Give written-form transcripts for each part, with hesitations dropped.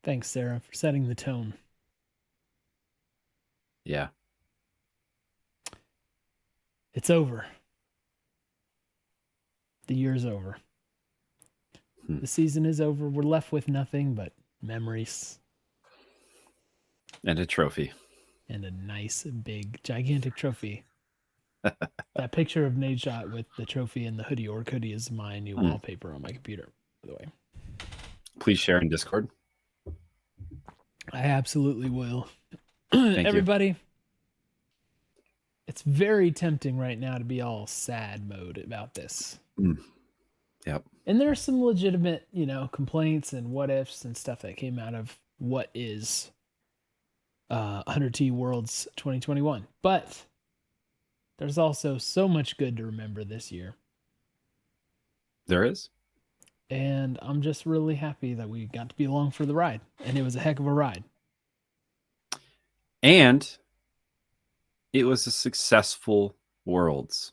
Thanks, Sarah, for setting the tone. Yeah. It's over. The year's over. The season is over. We're left with nothing but memories. And a trophy. And a nice, big, gigantic trophy. That picture of Nate shot with the trophy and the hoodie hoodie is my new wallpaper on my computer, by the way. Please share in Discord. I absolutely will. Thank Everybody, you. It's very tempting right now to be all sad mode about this. Yep. And there are some legitimate, complaints and what ifs and stuff that came out of what is 100T Worlds 2021. But there's also so much good to remember this year. There is. And I'm just really happy that we got to be along for the ride. And it was a heck of a ride. And it was a successful Worlds.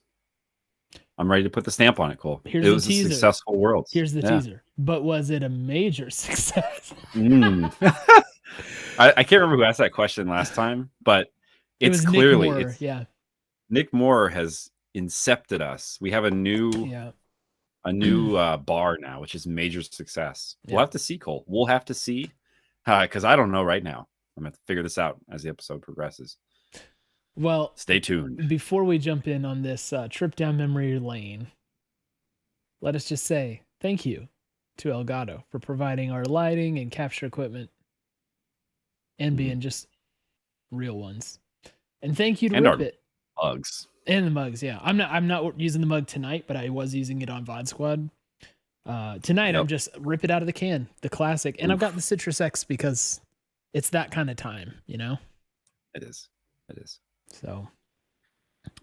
I'm ready to put the stamp on it, Cole. It was a successful Worlds. Here's the teaser. But was it a major success? I can't remember who asked that question last time, but it's clearly Nick Moore, Nick Moore has incepted us. We have a new bar now, which is major success. We'll have to see, Cole. We'll have to see, because I don't know right now. I'm going to figure this out as the episode progresses. Well, stay tuned. Before we jump in on this trip down memory lane, let us just say thank you to Elgato for providing our lighting and capture equipment and being just real ones. And thank you to Rip It. Mugs. And the mugs, yeah. I'm not using the mug tonight, but I was using it on VOD Squad. Tonight, I'm just rip it out of the can, the classic. And I've got the Citrus X because it's that kind of time, It is. It is. So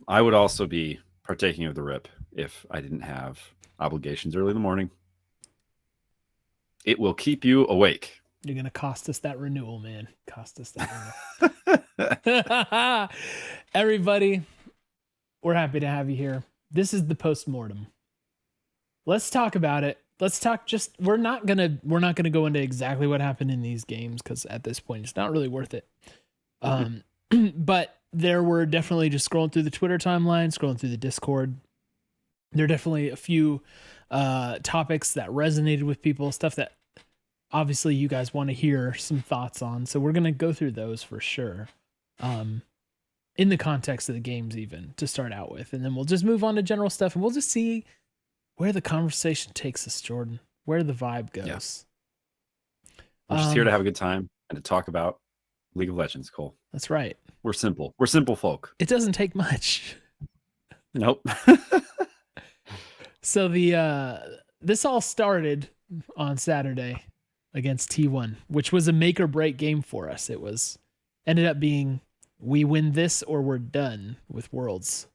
I would also be partaking of the rip if I didn't have obligations early in the morning. It will keep you awake. You're going to cost us that renewal, man. Cost us that renewal. Everybody, we're happy to have you here. This is the postmortem. Let's talk about it. Let's talk we're not going to go into exactly what happened in these games because at this point it's not really worth it. But there were definitely, just scrolling through the Twitter timeline, scrolling through the Discord, there are definitely a few topics that resonated with people, stuff that obviously you guys want to hear some thoughts on. So we're going to go through those for sure. In the context of the games even, to start out with. And then we'll just move on to general stuff, and we'll just see where the conversation takes us, Jordan, where the vibe goes. Yeah. We're just here to have a good time and to talk about League of Legends, Cole. That's right. We're simple. We're simple folk. It doesn't take much. Nope. So this all started on Saturday against T1, which was a make or break game for us. It ended up being, we win this or we're done with Worlds.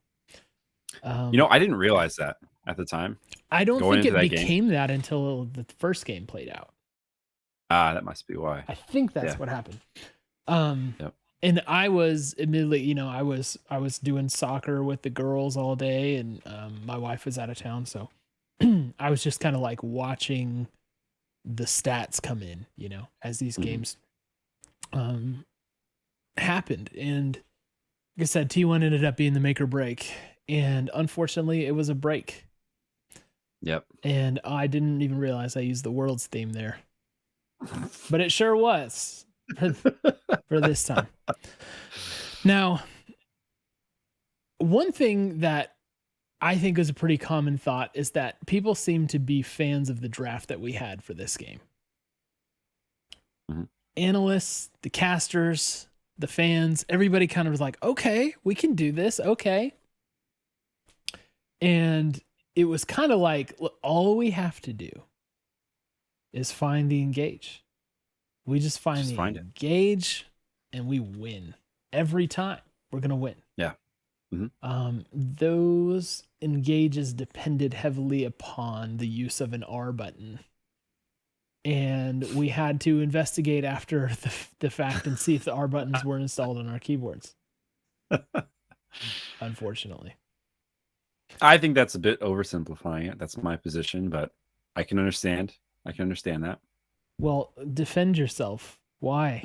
I didn't realize that at the time. I don't think it became that until the first game played out. That must be why. I think that's what happened. And I was admittedly, I was doing soccer with the girls all day, and my wife was out of town, so I was just kind of like watching the stats come in, as these games happened. And like I said, T1 ended up being the make or break, and unfortunately it was a break. Yep. And I didn't even realize I used the World's theme there, but it sure was for this time. Now, one thing that I think is a pretty common thought is that people seem to be fans of the draft that we had for this game. Analysts, the casters, the fans, everybody kind of was like, okay, we can do this. Okay. And it was kind of like, look, all we have to do is find the engage. We just find the engage and we win every time. We're going to win. Yeah. Those engages depended heavily upon the use of an R button. And we had to investigate after the fact and see if the R buttons were installed on our keyboards. Unfortunately. I think that's a bit oversimplifying it. That's my position, but I can understand. I can understand that. Well, defend yourself. Why?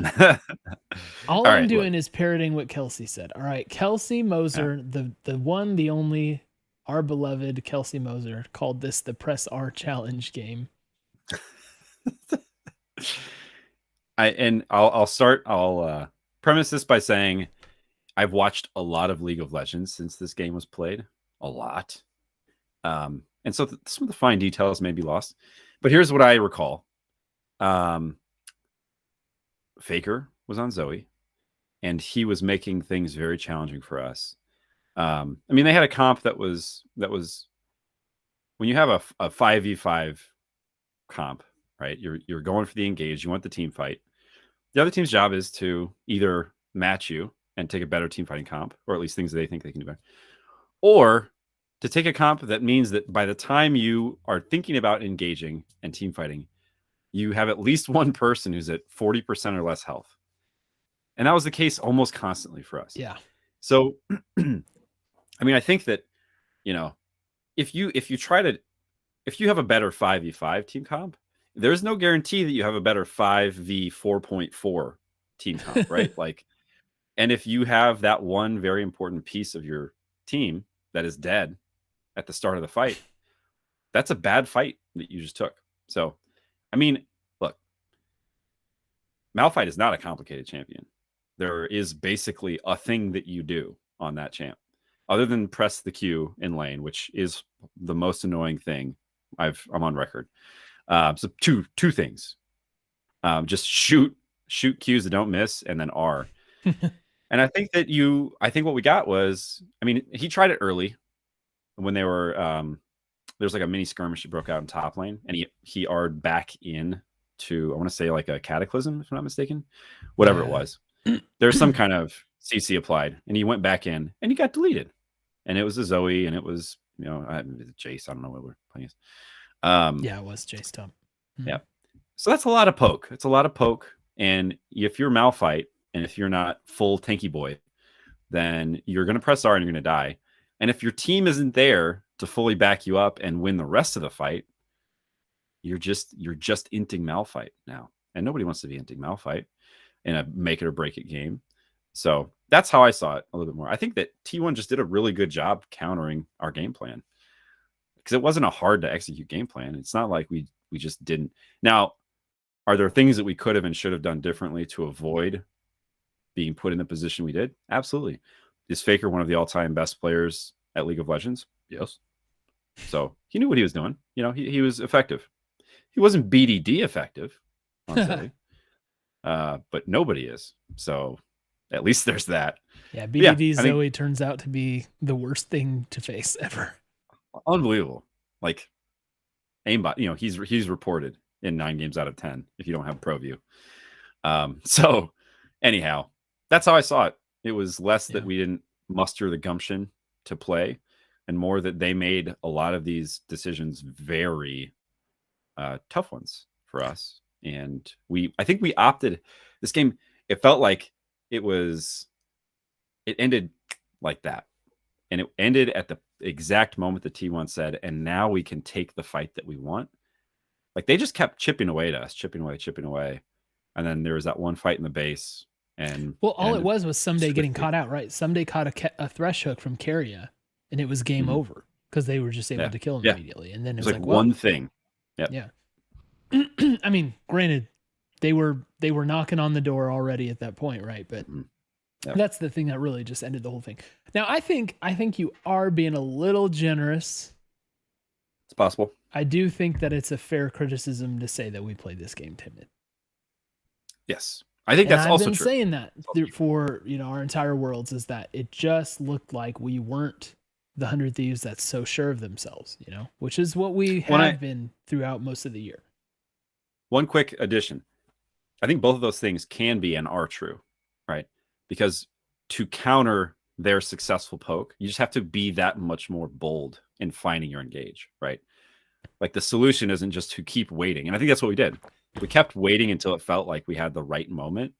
All All I'm right, look. doing is parroting what Kelsey said. All right, Kelsey Yeah. Moser, the one, the only, our beloved Kelsey Moser called this the Press R challenge game. I'll premise this by saying I've watched a lot of League of Legends since this game was played. A lot. And so some of the fine details may be lost. But here's what I recall. Faker was on Zoe, and he was making things very challenging for us. I mean, they had a comp that was when you have a 5v5 comp, right? You're going for the engage. You want the team fight. The other team's job is to either match you and take a better team fighting comp, or at least things that they think they can do better, or to take a comp that means that by the time you are thinking about engaging and team fighting, you have at least one person who's at 40% or less health. And that was the case almost constantly for us. Yeah. So, I mean, I think that, if you have a better 5v5 team comp, there's no guarantee that you have a better 5v4.4 team comp, right? Like, and if you have that one very important piece of your team that is dead at the start of the fight, that's a bad fight that you just took. So, I mean, look, Malphite is not a complicated champion. There is basically a thing that you do on that champ, other than press the Q in lane, which is the most annoying thing I'm on record. So two things. Just shoot Qs that don't miss, and then R. And I think what we got was, I mean, he tried it early when they were there's like a mini skirmish that broke out in top lane, and he R'd back in to, I want to say, like a cataclysm, if I'm not mistaken, whatever it was. There's some kind of CC applied, and he went back in, and he got deleted. And it was a Zoe, and it was, Jace. I don't know what we're playing. Yeah, it was Jace top. Yeah. So that's a lot of poke. It's a lot of poke. And if you're Malphite, and if you're not full tanky boy, then you're going to press R and you're going to die. And if your team isn't there to fully back you up and win the rest of the fight, you're just inting Malphite now. And nobody wants to be inting Malphite in a make it or break it game. So that's how I saw it a little bit more. I think that T1 just did a really good job countering our game plan, because it wasn't a hard to execute game plan. It's not like we just didn't. Now, are there things that we could have and should have done differently to avoid being put in the position we did? Absolutely. Is Faker one of the all-time best players at League of Legends? Yes. So he knew what he was doing. He was effective. He wasn't BDD effective on Zoe, but nobody is. So at least there's that. Yeah, BDD Zoe turns out to be the worst thing to face ever. Unbelievable. Like, aimbot, he's reported in 9 games out of 10 if you don't have pro view. So anyhow, that's how I saw it. It was less that we didn't muster the gumption to play, and more that they made a lot of these decisions very tough ones for us. And I think we opted this game. It felt like it ended like that. And it ended at the exact moment the T1 said, and now we can take the fight that we want. Like, they just kept chipping away at us, chipping away. And then there was that one fight in the base. And all it was Someday getting caught out, right? Someday caught a thresh hook from Carrier, and it was game over because they were just able to kill him immediately. And then it was like one thing. Yep. Yeah. I mean, granted, they were knocking on the door already at that point, right? But that's the thing that really just ended the whole thing. Now, I think you are being a little generous. It's possible. I do think that it's a fair criticism to say that we played this game timid. Yes. I think that's also true. I've been saying that for our entire worlds, is that it just looked like we weren't the 100 Thieves that's so sure of themselves, which is what we have been throughout most of the year. One quick addition. I think both of those things can be and are true, right? Because to counter their successful poke, you just have to be that much more bold in finding your engage, right? Like, the solution isn't just to keep waiting. And I think that's what we did. We kept waiting until it felt like we had the right moment.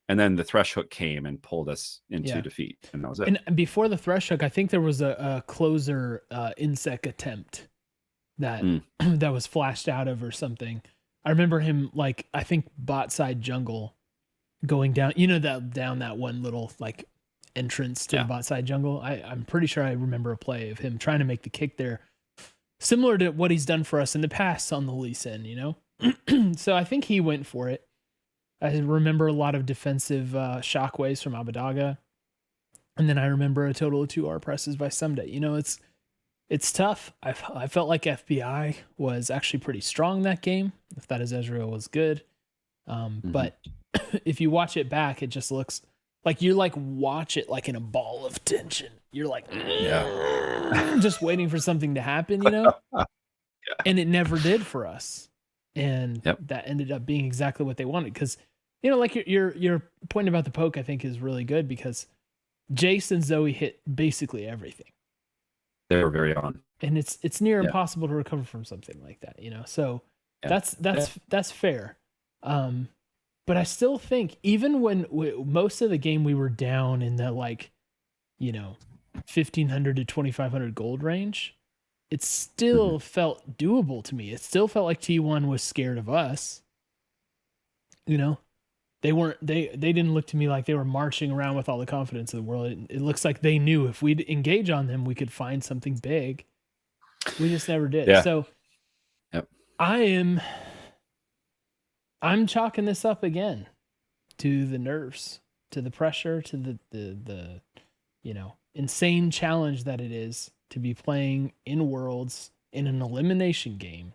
And then the thresh hook came and pulled us into defeat. And that was it. And before the thresh hook, I think there was a closer insect attempt that that was flashed out of or something. I remember him like I think bot side jungle going down. You know that down that one little like entrance to the bot side jungle. I'm pretty sure I remember a play of him trying to make the kick there, similar to what he's done for us in the past on the Lee Sin. You know, so I think he went for it. I remember a lot of defensive shockwaves from Abadaga. And then I remember a total of 2R presses by Someday. You know, it's tough. I felt like FBI was actually pretty strong that game. If that is Ezreal was good. But if you watch it back, it just looks like you like watch it like in a ball of tension. You're like, just waiting for something to happen, you know? And it never did for us. And that ended up being exactly what they wanted. Because, you know, like your point about the poke, I think is really good because Jace and Zoe hit basically everything. They were very on. And it's near impossible to recover from something like that, you know? So that's fair. But I still think even when most of the game we were down in the like, you know, 1,500 to 2,500 gold range, it still felt doable to me. It still felt like T1 was scared of us. You know, they didn't look to me like they were marching around with all the confidence of the world. It looks like they knew if we'd engage on them, we could find something big. We just never did. Yeah. So I'm chalking this up again to the nerves, to the pressure, to the you know, insane challenge that it is to be playing in Worlds in an elimination game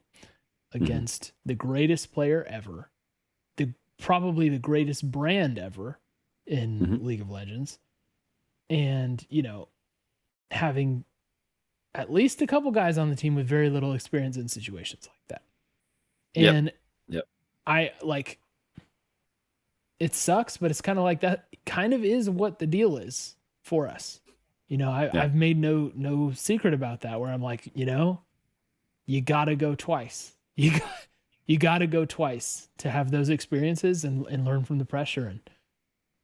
against the greatest player ever, probably the greatest brand ever in League of Legends, and, you know, having at least a couple guys on the team with very little experience in situations like that. And I like, it sucks, but it's kind of like that kind of is what the deal is for us. You know, I've made no secret about that, where I'm like, you know, you got to go twice. You got to go twice to have those experiences and learn from the pressure.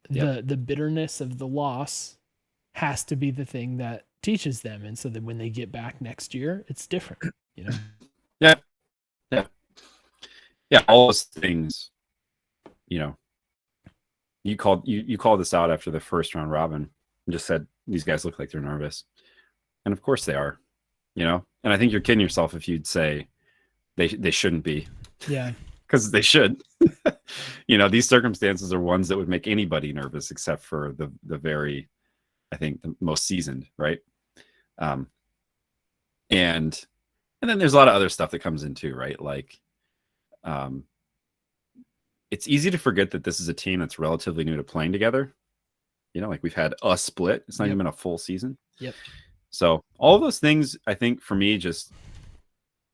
And the bitterness of the loss has to be the thing that teaches them. And so that when they get back next year, it's different, you know? Yeah. All those things, you know, you called this out after the first round robin and just said, these guys look like they're nervous. And of course they are, you know? And I think you're kidding yourself if you'd say they shouldn't be. Yeah. Because they should. You know, these circumstances are ones that would make anybody nervous except for the very, I think, the most seasoned, right? And then there's a lot of other stuff that comes in too, right? Like, it's easy to forget that this is a team that's relatively new to playing together. You know, like we've had a split. It's not even been a full season. Yep. So all of those things, I think, for me, just,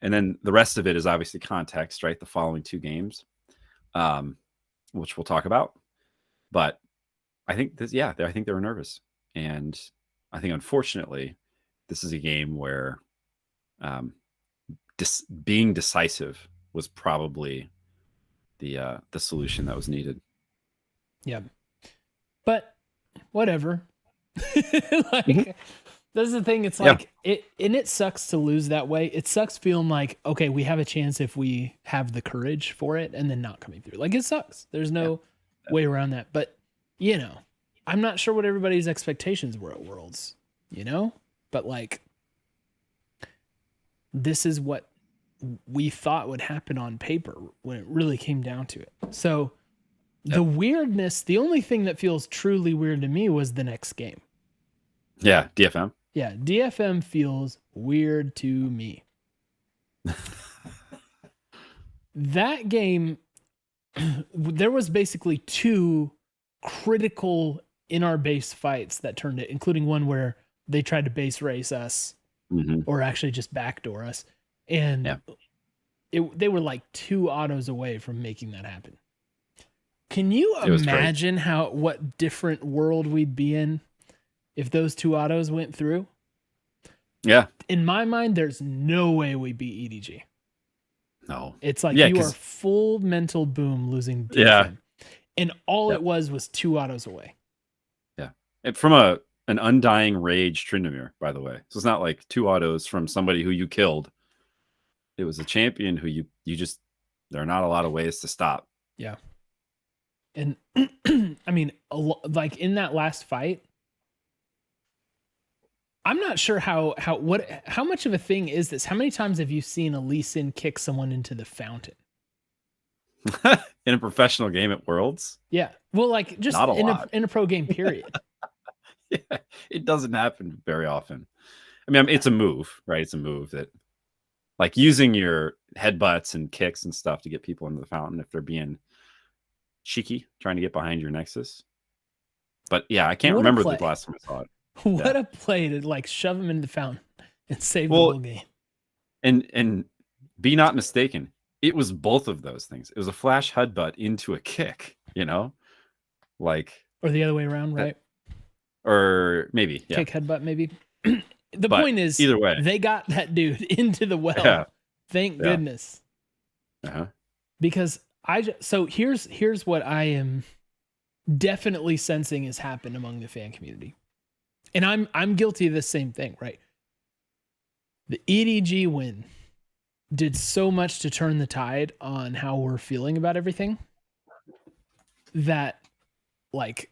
and then the rest of it is obviously context, right? The following two games, which we'll talk about. But I think this, I think they were nervous. And I think, unfortunately, this is a game where being decisive was probably the solution that was needed. Yeah. But whatever. Like, that's the thing. It's like it sucks to lose that way. It sucks feeling like, okay, we have a chance if we have the courage for it, and then not coming through. Like, it sucks. There's no way around that. But, you know, I'm not sure what everybody's expectations were at Worlds, you know? But like, this is what we thought would happen on paper when it really came down to it. So the weirdness, the only thing that feels truly weird to me was the next game. Yeah, DFM. Yeah, DFM feels weird to me. That game, there was basically two critical in our base fights that turned it, including one where they tried to base race us or actually just backdoor us. And they were like 2 autos away from making that happen. Can you imagine what different world we'd be in if those 2 autos went through? Yeah. In my mind, there's no way we beat EDG. No. It's like you are full mental boom losing DFM. Yeah. And all it was 2 autos away. Yeah. And from an undying rage Tryndamere, by the way. So it's not like 2 autos from somebody who you killed. It was a champion who you just There are not a lot of ways to stop. Yeah. And I mean, like in that last fight, I'm not sure how much of a thing is this? How many times have you seen a Lee Sin kick someone into the fountain? In a professional game at Worlds? Yeah. Well, like just Not a in lot. a pro game period. Yeah, it doesn't happen very often. I mean, it's a move, right? It's a move that, like, using your headbutts and kicks and stuff to get people into the fountain if they're being cheeky, trying to get behind your Nexus. But yeah, I can't remember the last time I saw it. What a play to like shove him in the fountain and save the whole game. And be not mistaken, it was both of those things. It was a flash headbutt into a kick, you know, like, or the other way around, right? Or maybe kick headbutt, maybe. The point is, either way, they got that dude into the well. Yeah. Thank goodness. Because so here's what I am definitely sensing has happened among the fan community, and I'm guilty of the same thing, right? The EDG win did so much to turn the tide on how we're feeling about everything that, like,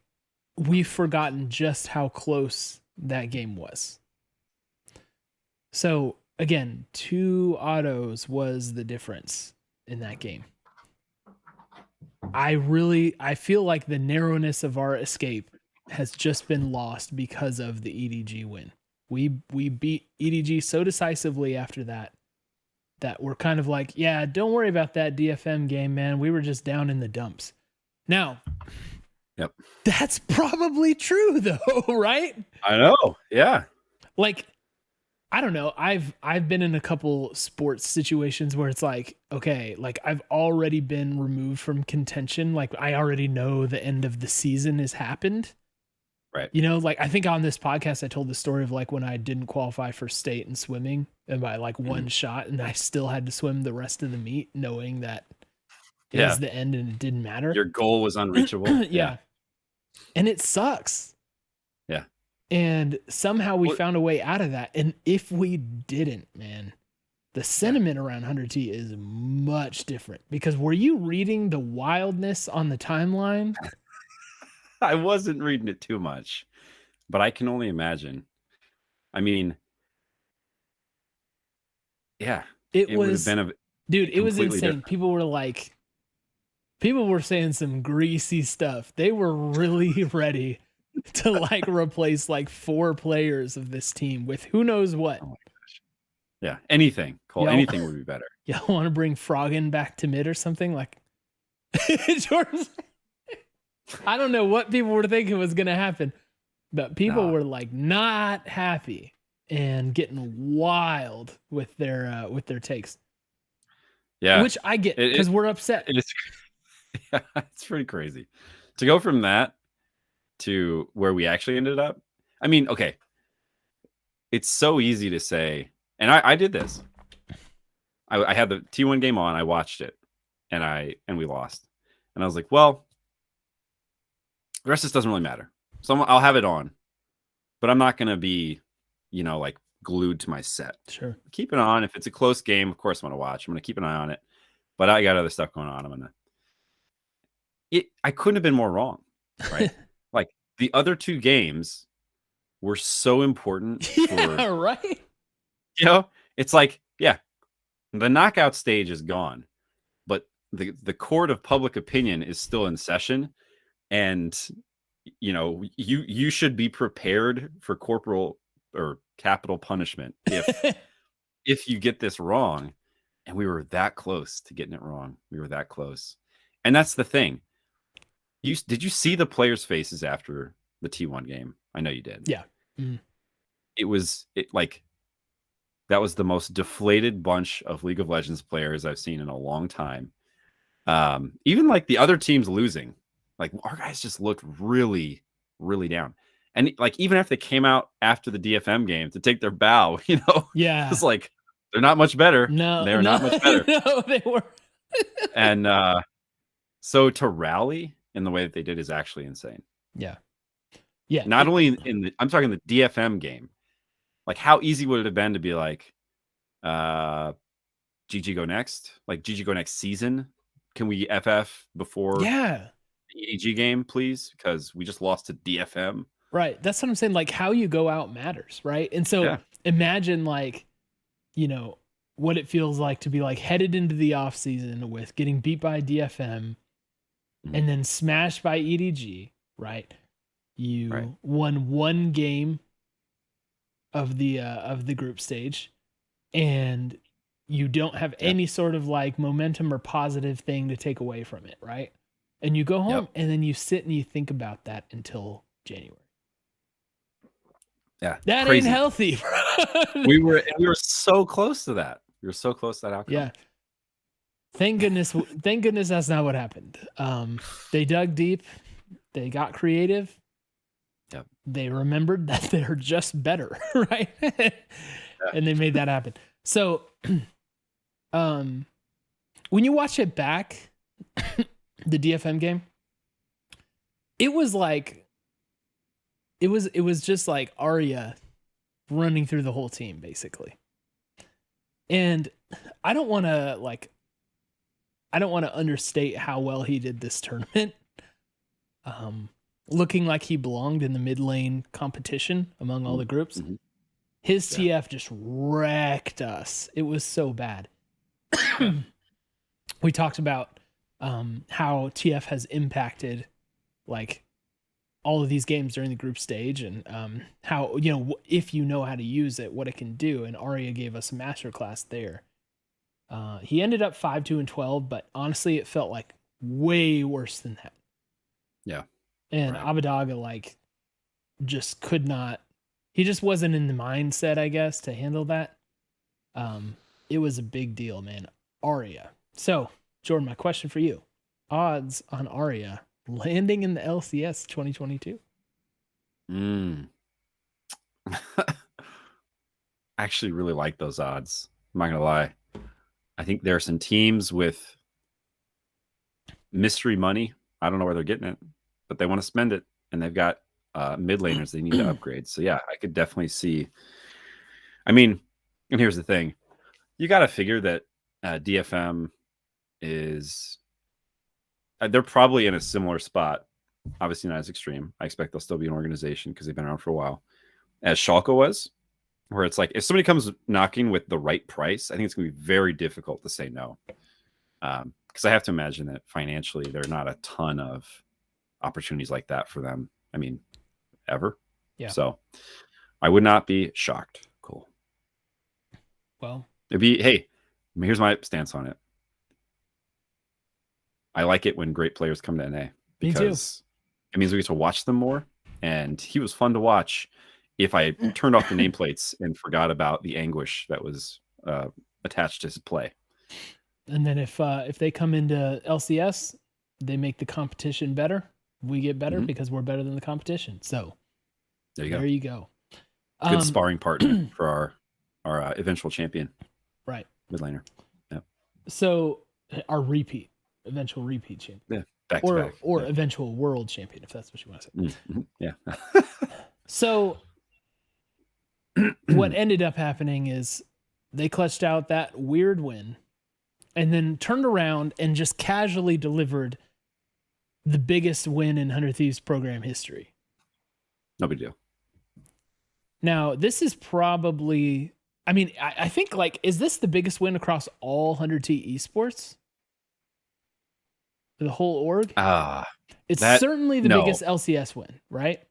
we've forgotten just how close that game was. So again, 2 autos was the difference in that game. I feel like the narrowness of our escape has just been lost because of the EDG win. We beat EDG so decisively after that we're kind of like, yeah, don't worry about that DFM game, man. We were just down in the dumps. Now, yep, that's probably true though, right? I know. Yeah. Like, I don't know. I've been in a couple sports situations where it's like, okay, like I've already been removed from contention. Like I already know the end of the season has happened. Right. You know, like I think on this podcast, I told the story of like when I didn't qualify for state in swimming and by like one shot, and I still had to swim the rest of the meet knowing that it was the end and it didn't matter. Your goal was unreachable. Yeah. And it sucks. Yeah. And somehow we found a way out of that. And if we didn't, man, the sentiment around 100T is much different. Because were you reading the wildness on the timeline? I wasn't reading it too much, but I can only imagine. I mean, yeah, it would was, have been dude, it was insane. Different. People were saying some greasy stuff. They were really ready to like replace like 4 players of this team with who knows what. Oh my gosh. Yeah, anything, Cole. Anything would be better. Y'all want to bring Froggen back to mid or something? Like, Jordan's, I don't know what people were thinking was going to happen, but people were like not happy and getting wild with their takes. Yeah, which I get because we're upset. Yeah, it's pretty crazy to go from that to where we actually ended up. I mean, okay, it's so easy to say, and I did this. I had the T1 game on, I watched it, and we lost, and I was like, well, the rest of this doesn't really matter. So I'll have it on, but I'm not gonna be, like glued to my set. Sure, keep it on. If it's a close game, of course I'm gonna watch. I'm gonna keep an eye on it, but I got other stuff going on. I couldn't have been more wrong, right? Like the other 2 games were so important. Yeah, right. It's like, yeah, the knockout stage is gone, but the court of public opinion is still in session, and you should be prepared for corporal or capital punishment if you get this wrong. And we were that close to getting it wrong. We were that close, and that's the thing. Did you see the players' faces after the T1 game? I know you did. Yeah. Mm-hmm. That was the most deflated bunch of League of Legends players I've seen in a long time. Even like the other teams losing, like our guys just looked really, really down. And like even if they came out after the DFM game to take their bow, yeah, it's like they're not much better. No, they're not much better. No, they were. And so to rally in the way that they did is actually insane. Yeah. Yeah. Not only I'm talking the DFM game. Like how easy would it have been to be like, GG Go Next, like GG Go Next season. Can we FF before Yeah. the EDG game, please? Because we just lost to DFM. Right. That's what I'm saying. Like how you go out matters, right? And so Yeah. imagine like, you know, what it feels like to be like headed into the off season with getting beat by DFM and then smashed by EDG, right? You won one game of the group stage, and you don't have any sort of like momentum or positive thing to take away from it, right? And you go home and then you sit and you think about that until January. Yeah, that crazy. ain't healthy. we were so close to that. We were so close to that outcome. Yeah. Thank goodness that's not what happened. They dug deep, they got creative. Yep. They remembered that they're just better, right? And they made that happen. So, when you watch it back, the DFM game, it was like, it was just like Arya running through the whole team, basically. And I don't want to understate how well he did this tournament. Looking like he belonged in the mid lane competition among all the groups. Mm-hmm. His TF just wrecked us. It was so bad. We talked about how TF has impacted like all of these games during the group stage, and how, you know, if you know how to use it, what it can do. And Arya gave us a masterclass there. He ended up 5-2-12, but honestly, it felt like way worse than that. Yeah. And Abadaga like just could not. He just wasn't in the mindset, I guess, to handle that. It was a big deal, man. Arya. So, Jordan, my question for you: odds on Arya landing in the LCS 2022? I actually really like those odds. I'm not gonna lie. I think there are some teams with mystery money. I don't know where they're getting it, but they want to spend it, and they've got mid laners they need to upgrade. So yeah, I could definitely see. I mean, and here's the thing: you got to figure that DFM is they're probably in a similar spot. Obviously not as extreme. I expect they'll still be an organization because they've been around for a while, as Schalke was, where it's like if somebody comes knocking with the right price, I think it's going to be very difficult to say no. Because I have to imagine that financially there are not a ton of opportunities like that for them. I mean, ever. Yeah. So I would not be shocked. Cool. Well, it'd be, hey, here's my stance on it. I like it when great players come to NA because it means we get to watch them more. And he was fun to watch if I turned off the nameplates and forgot about the anguish that was attached to his play. And then if they come into LCS, they make the competition better. We get better because we're better than the competition. So there you go. Good sparring partner for our eventual champion. Right. Mid laner. Yeah. So our eventual repeat champion. Yeah. Back or to back. Or eventual world champion, if that's what you want to say. Mm-hmm. Yeah. So what ended up happening is they clutched out that weird win and then turned around and just casually delivered the biggest win in 100 Thieves program history. No big deal. Now, this is probably, I mean, I think like, is this the biggest win across all 100T esports? The whole org? It's certainly the biggest LCS win, right?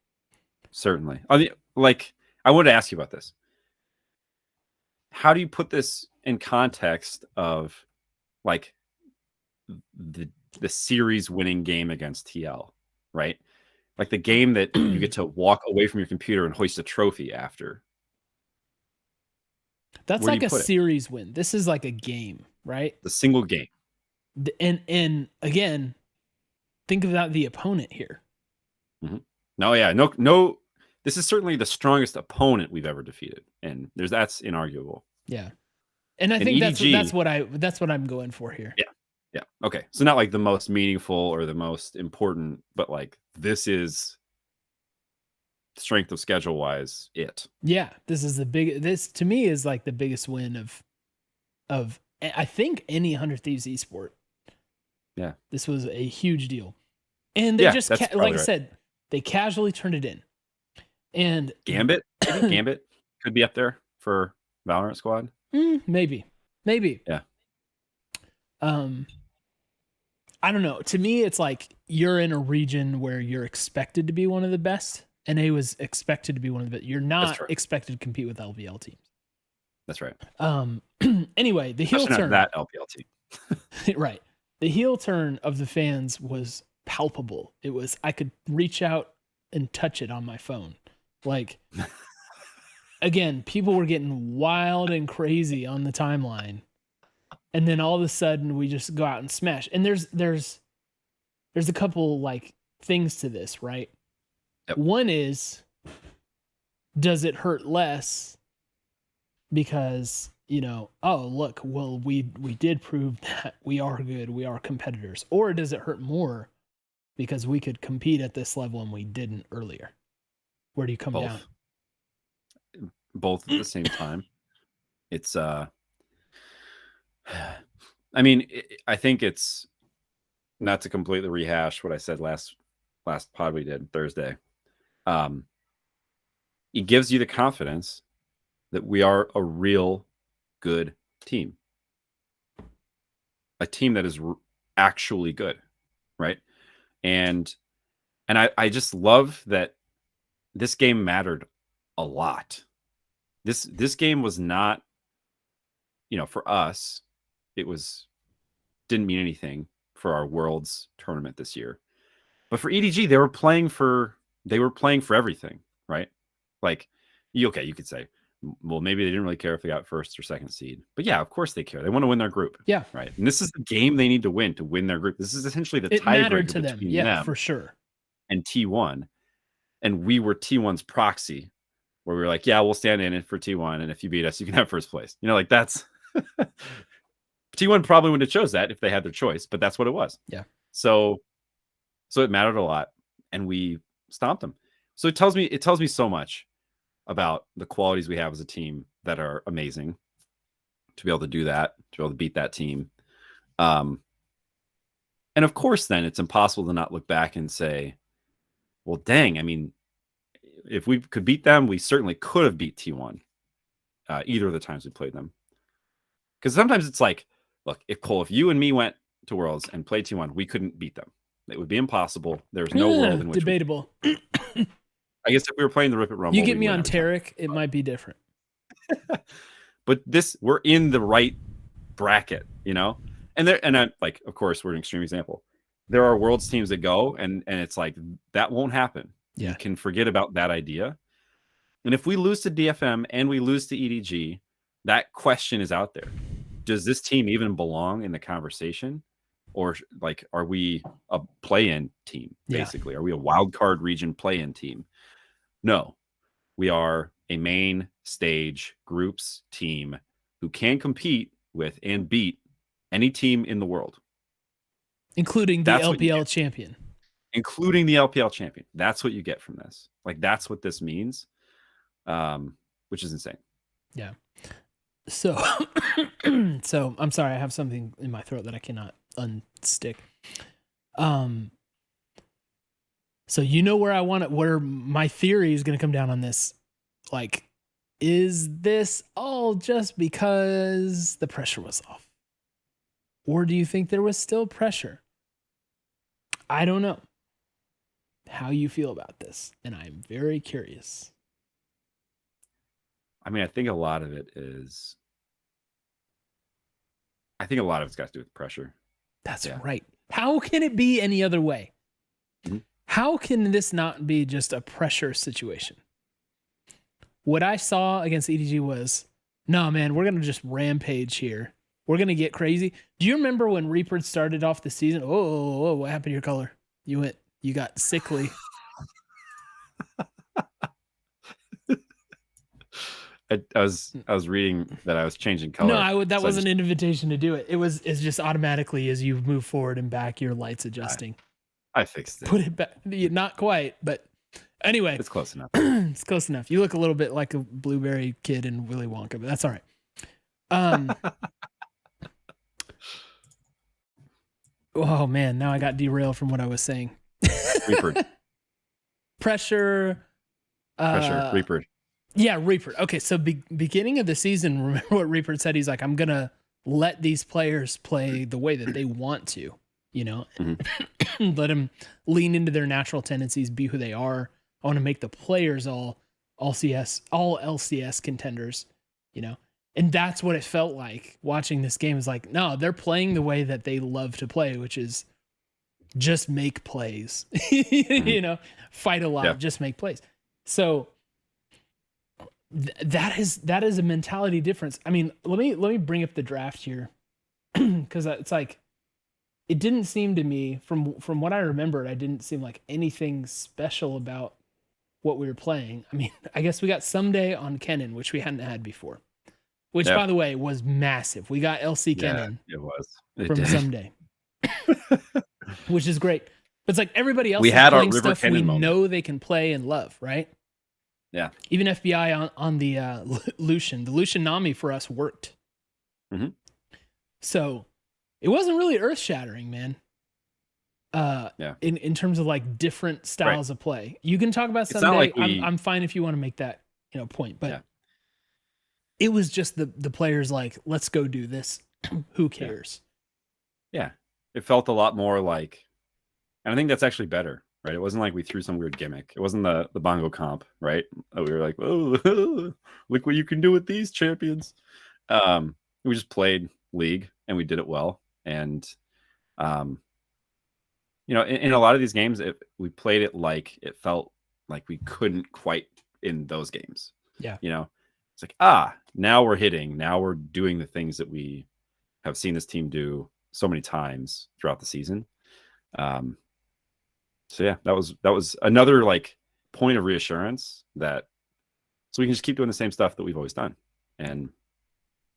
Certainly. I mean, like, I wanted to ask you about this. How do you put this in context of like the series winning game against TL, right? Like the game that you get to walk away from your computer and hoist a trophy after. That's like a series win. This is like a game, right? The single game. And again, think about the opponent here. Mm-hmm. No. This is certainly the strongest opponent we've ever defeated, and that's inarguable. Yeah, and I think EDG, that's what I'm going for here. Yeah. Okay. So not like the most meaningful or the most important, but like this is strength of schedule wise. Yeah, this is this to me is like the biggest win of I think any 100 Thieves esport. Yeah. This was a huge deal. And they just, like I said, they casually turned it in. And Gambit, maybe Gambit could be up there for Valorant squad. Maybe. Yeah. I don't know. To me, it's like you're in a region where you're expected to be one of the best. NA was expected to be one of the best. You're not expected to compete with LVL teams. That's right. Anyway, the heel turn. Not that LPL team. Right. The heel turn of the fans was palpable. It was, I could reach out and touch it on my phone. Like, again, people were getting wild and crazy on the timeline. And then all of a sudden we just go out and smash. And there's a couple like things to this, right? Yep. One is, does it hurt less because, you know, oh, look, well, we did prove that we are good, we are competitors? Or does it hurt more because we could compete at this level and we didn't earlier? Where do you come down? Both at the same time. It's I mean, I think it's, not to completely rehash what I said last pod we did Thursday. It gives you the confidence that we are a real good team, a team that is actually good, right? And I just love that this game mattered a lot. This game was not, you know, for us, it didn't mean anything for our Worlds tournament this year. But for EDG, they were playing for everything, right? Like, you could say, well, maybe they didn't really care if they got first or second seed. But yeah, of course they care. They want to win their group. Yeah. Right. And this is the game they need to win their group. This is essentially the tiebreaker between them, for sure, and T1. And we were T1's proxy, where we were like, yeah, we'll stand in it for T1. And if you beat us, you can have first place. You know, like that's T1 probably wouldn't have chose that if they had their choice, but that's what it was. Yeah. So it mattered a lot, and we stomped them. So it tells me so much about the qualities we have as a team that are amazing to be able to do that, to be able to beat that team. And of course, then it's impossible to not look back and say, well, dang, I mean, if we could beat them, we certainly could have beat T1 either of the times we played them. Because sometimes it's like, look, if you and me went to Worlds and played T1, we couldn't beat them. It would be impossible. There's no world in which debatable. I guess if we were playing the Rip It Rumble, you get me on Tarek, it might be different. But we're in the right bracket, you know. And like, of course, we're an extreme example. There are Worlds teams that go, and it's like that won't happen. Yeah. You can forget about that idea. And if we lose to DFM and we lose to EDG, that question is out there. Does this team even belong in the conversation? Or like, are we a play-in team, basically? Yeah. Are we a wild card region play-in team? No, we are a main stage groups team who can compete with and beat any team in the world. Including the LPL champion. Including the LPL champion. That's what you get from this. Like, that's what this means, which is insane. Yeah. So, so I'm sorry, I have something in my throat that I cannot unstick. So you know where my theory is going to come down on this. Like, is this all just because the pressure was off? Or do you think there was still pressure? I don't know how you feel about this, and I'm very curious. I mean, I think a lot of it's got to do with pressure. That's right. How can it be any other way? Mm-hmm. How can this not be just a pressure situation? What I saw against EDG was, no, man, we're going to just rampage here. We're going to get crazy. Do you remember when Reaper started off the season? Oh, what happened to your color? You got sickly. I was reading that I was changing color. No, that wasn't an invitation to do it. It's just automatically as you move forward and back, your light's adjusting. I fixed it. Put it back. Not quite, but anyway. It's close enough. It's close enough. You look a little bit like a blueberry kid in Willy Wonka, but that's all right. Oh man, now I got derailed from what I was saying. Reaper. Pressure. Reaper. Yeah, Reaper. Okay, so beginning of the season, remember what Reaper said? He's like, I'm gonna let these players play the way that they want to, you know, let them lean into their natural tendencies, be who they are. I want to make the players all LCS contenders, you know. And that's what it felt like watching this game. Is like, no, they're playing the way that they love to play, which is just make plays. You know, fight a lot, just make plays. So that is a mentality difference. I mean, let me bring up the draft here, because it's like, it didn't seem to me, from what I remembered, I didn't seem like anything special about what we were playing. I mean, I guess we got Someday on Kennen, which we hadn't had before, which by the way was massive. We got LC Kennen. It was from Someday, which is great. But it's like everybody else we is had playing our River stuff Kennen we moment. know they can play and love, right? Yeah. Even FBI on the Lucian. The Lucian Nami for us worked. So it wasn't really earth shattering, man. In terms of like different styles of play. You can talk about Someday. Like I'm fine if you want to make that, you know, point. But it was just the players like, let's go do this. Who cares? Yeah. It felt a lot more like, and I think that's actually better, right? It wasn't like we threw some weird gimmick. It wasn't the bongo comp, right? We were like, oh, look what you can do with these champions. We just played League and we did it well. And, you know, in a lot of these games, we played it like it felt like we couldn't quite in those games. Yeah. You know, it's like, now we're hitting. Now we're doing the things that we have seen this team do so many times throughout the season. So yeah, that was another like point of reassurance that so we can just keep doing the same stuff that we've always done, and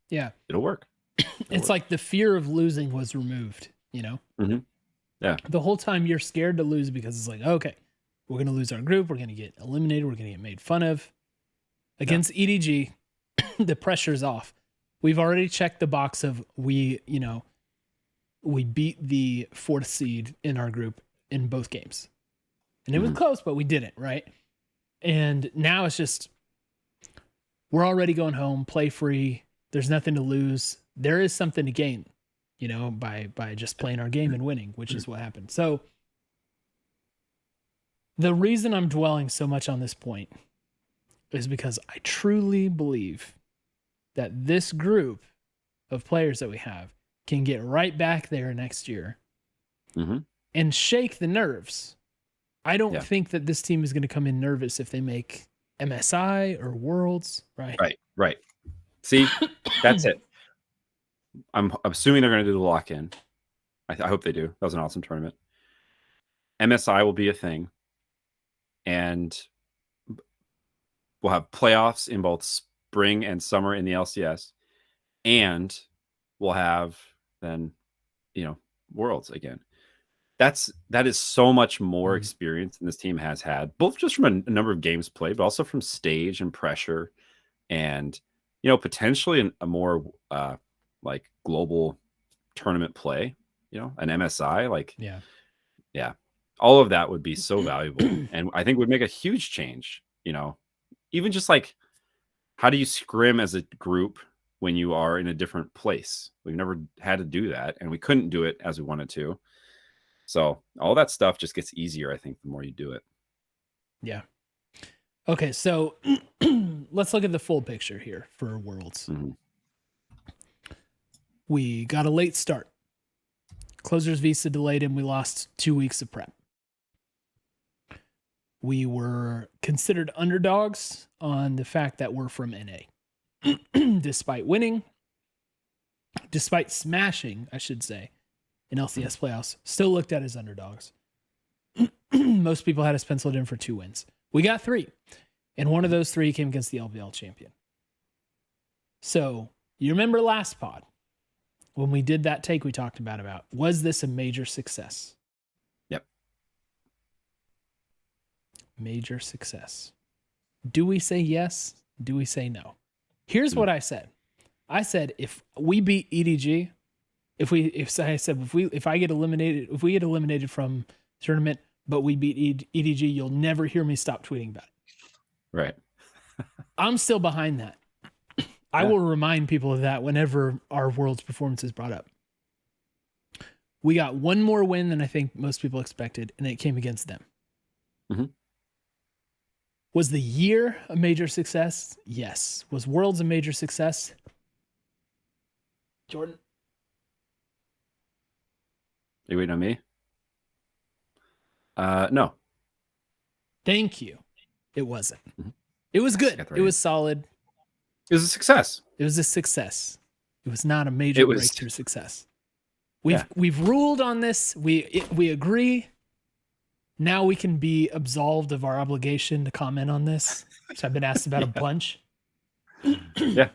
it'll work. It's like the fear of losing was removed, you know? Yeah. The whole time you're scared to lose because it's like, okay, we're going to lose our group. We're going to get eliminated. We're going to get made fun of. Against EDG, the pressure's off. We've already checked the box of we beat the 4th seed in our group in both games. And it was close, but we didn't, right? And now it's just, we're already going home, play free. There's nothing to lose. There is something to gain, you know, by just playing our game and winning, which is what happened. So the reason I'm dwelling so much on this point is because I truly believe that this group of players that we have can get right back there next year and shake the nerves. I don't think that this team is going to come in nervous if they make MSI or Worlds, right? Right. See, that's it. I'm assuming they're going to do the lock-in. I hope they do. That was an awesome tournament. MSI will be a thing. And we'll have playoffs in both spring and summer in the LCS. And we'll have then, you know, Worlds again. That is so much more experience than this team has had, both just from a number of games played, but also from stage and pressure and, you know, potentially a more like global tournament play, you know, an MSI, like, yeah, all of that would be so valuable. And I think would make a huge change, you know, even just like, how do you scrim as a group when you are in a different place? We've never had to do that, and we couldn't do it as we wanted to. So all that stuff just gets easier, I think, the more you do it. Yeah. Okay, so let's look at the full picture here for Worlds. We got a late start. Closer's visa delayed and we lost 2 weeks of prep. We were considered underdogs on the fact that we're from NA. Despite winning, despite smashing, I should say, in LCS playoffs, still looked at as underdogs. Most people had us penciled in for 2 wins. We got 3, and one of those 3 came against the LVL champion. So you remember last pod when we did that take we talked about, was this a major success? Yep. Major success. Do we say yes? Do we say no? Here's what I said. I said, if we beat EDG, If I get eliminated, if we get eliminated from tournament, but we beat EDG, you'll never hear me stop tweeting about it. Right. I'm still behind that. I will remind people of that whenever our world's performance is brought up. We got one more win than I think most people expected, and it came against them. Mm-hmm. Was the year a major success? Yes. Was Worlds a major success? Jordan? Are you waiting on me? No. Thank you. It wasn't. Mm-hmm. It was good. It was solid. It was a success. It was a success. It was not a major breakthrough success. We've ruled on this. We agree. Now we can be absolved of our obligation to comment on this, which I've been asked about a bunch. Yeah.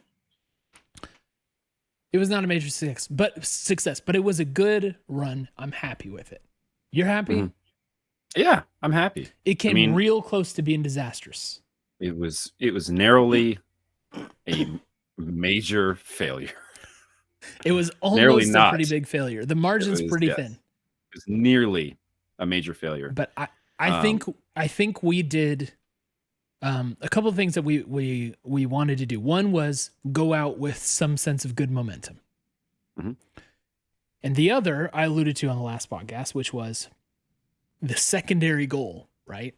It was not a major success, but it was a good run. I'm happy with it. You're happy? Mm-hmm. Yeah, I'm happy. It came real close to being disastrous. It was narrowly a major failure. It was almost a pretty big failure. The margin's pretty thin. It was nearly a major failure. But I think we did a couple of things that we wanted to do. One was go out with some sense of good momentum. Mm-hmm. And the other I alluded to on the last podcast, which was the secondary goal, right?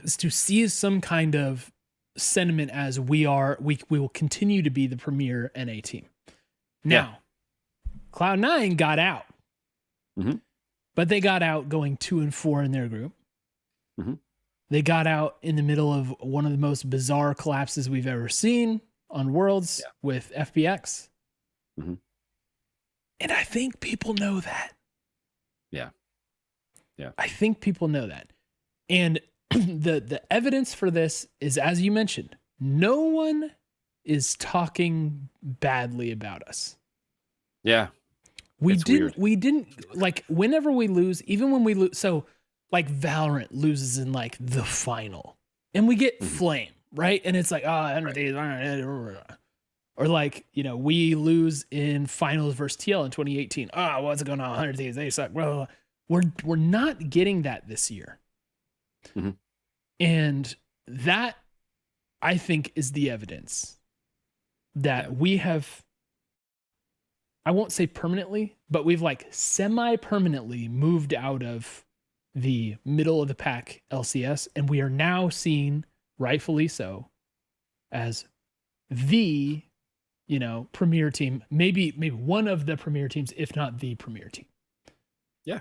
Is to see some kind of sentiment as we will continue to be the premier NA team. Now, Cloud9 got out. Mm-hmm. But they got out going 2-4 in their group. Mm-hmm. They got out in the middle of one of the most bizarre collapses we've ever seen on Worlds with FPX. Mm-hmm. And I think people know that. Yeah. Yeah. I think people know that. And the evidence for this is, as you mentioned, no one is talking badly about us. Yeah. We didn't like whenever we lose, even when we lose. So like Valorant loses in like the final and we get flame, right? And it's like, 100T's, or like, we lose in finals versus TL in 2018. What's going on? 100T's, they suck. Blah, blah, blah. We're not getting that this year. Mm-hmm. And that I think is the evidence that we have, I won't say permanently, but we've like semi-permanently moved out of the middle of the pack LCS, and we are now seen, rightfully so, as the, premier team, maybe one of the premier teams, if not the premier team. Yeah, I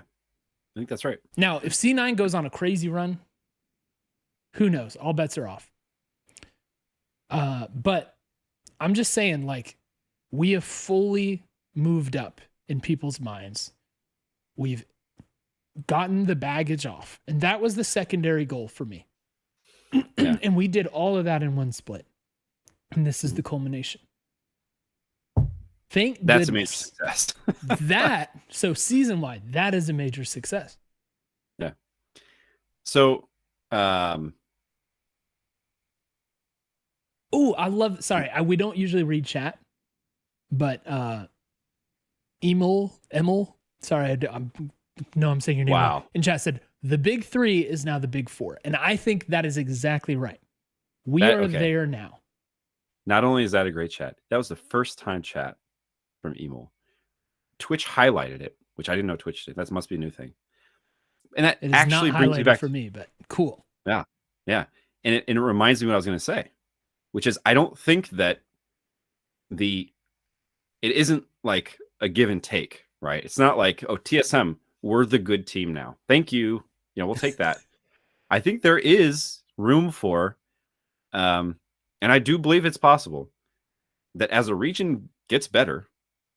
think that's right. Now, if C9 goes on a crazy run, who knows? All bets are off. But I'm just saying, like, we have fully moved up in people's minds. We've gotten the baggage off, and that was the secondary goal for me. And we did all of that in one split, and this is the culmination. Thank That's goodness. a major success. So season wide, that is a major success. Yeah. So I love, sorry, we don't usually read chat, but Emil, sorry, I'm saying your name wrong. In chat said, the big three is now the big four. And I think that is exactly right. We are there now. Not only is that a great chat, that was the first time chat from Emil. Twitch highlighted it, which I didn't know Twitch did. That must be a new thing. And that actually brings me back for me, but cool. Yeah. Yeah. And it reminds me what I was going to say, which is I don't think that it isn't like a give and take, right? It's not like, TSM, we're the good team now. Thank you. We'll take that. I think there is room for, and I do believe it's possible that as a region gets better,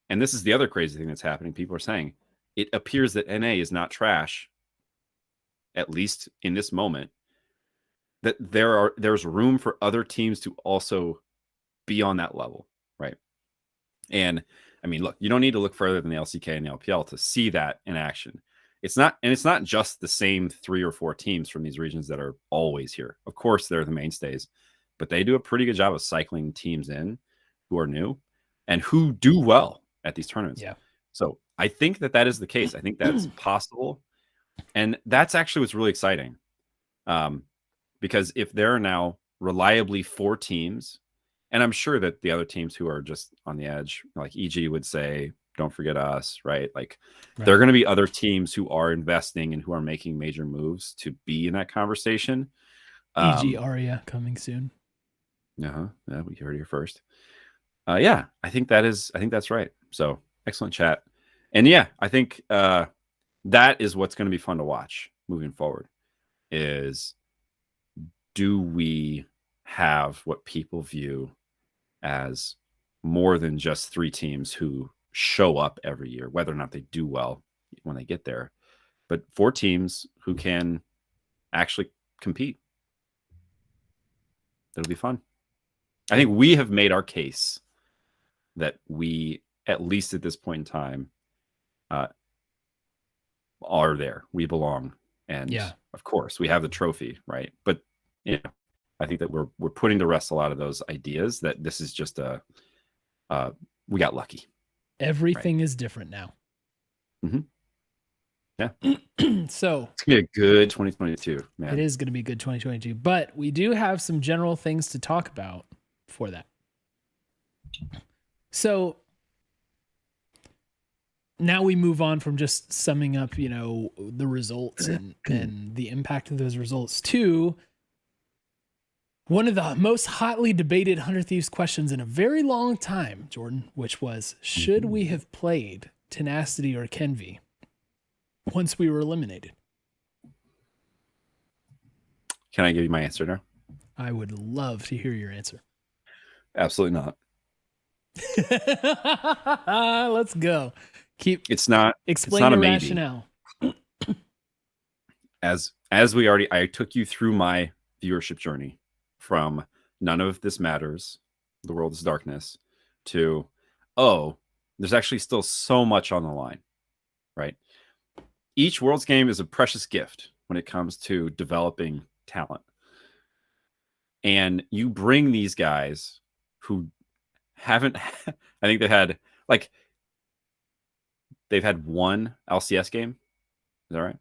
and this is the other crazy thing that's happening, people are saying, it appears that NA is not trash, at least in this moment, that there's room for other teams to also be on that level, right? And I mean, look, you don't need to look further than the LCK and the LPL to see that in action. It's not just the same 3 or 4 teams from these regions that are always here. Of course, they're the mainstays, but they do a pretty good job of cycling teams in who are new and who do well at these tournaments. Yeah. So I think that is the case. I think that's possible. And that's actually what's really exciting. Because if there are now reliably 4 teams, and I'm sure that the other teams who are just on the edge, like EG would say, don't forget us, right? Like there are going to be other teams who are investing and who are making major moves to be in that conversation. EG Aria coming soon. Yeah, we heard it here first. Yeah, I think that's right. So excellent chat. And yeah, I think that is what's going to be fun to watch moving forward is, do we have what people view as more than just 3 teams who show up every year, whether or not they do well when they get there, but 4 teams who can actually compete? That'll be fun. I think we have made our case that we, at least at this point in time, are there. We belong. And of course, we have the trophy, right? But I think that we're putting to rest a lot of those ideas that this is just we got lucky. Everything is different now. Mm-hmm. Yeah. So it's gonna be a good 2022, man. It is gonna be good 2022, but we do have some general things to talk about for that. So now we move on from just summing up, the results and the impact of those results to one of the most hotly debated 100 Thieves questions in a very long time, Jordan, which was, should we have played Tenacity or Kenvi once we were eliminated? Can I give you my answer now? I would love to hear your answer. Absolutely not. Let's go. Explain the rationale. As I took you through my viewership journey from none of this matters, the world is darkness, to there's actually still so much on the line, right? Each Worlds game is a precious gift when it comes to developing talent. And you bring these guys who haven't, I think they've had one LCS game. Is that right?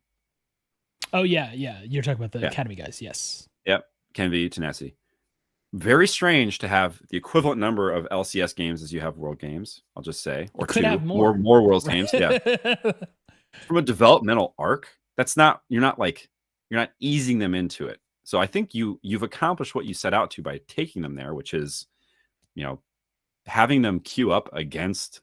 Oh, yeah. You're talking about the Academy guys. Yes. Yep. Kenvi, Tenacity. Very strange to have the equivalent number of LCS games as you have World games, I'll just say. Or could 2 have more Worlds games. Yeah. From a developmental arc, you're not easing them into it. So I think you've accomplished what you set out to by taking them there, which is, having them queue up against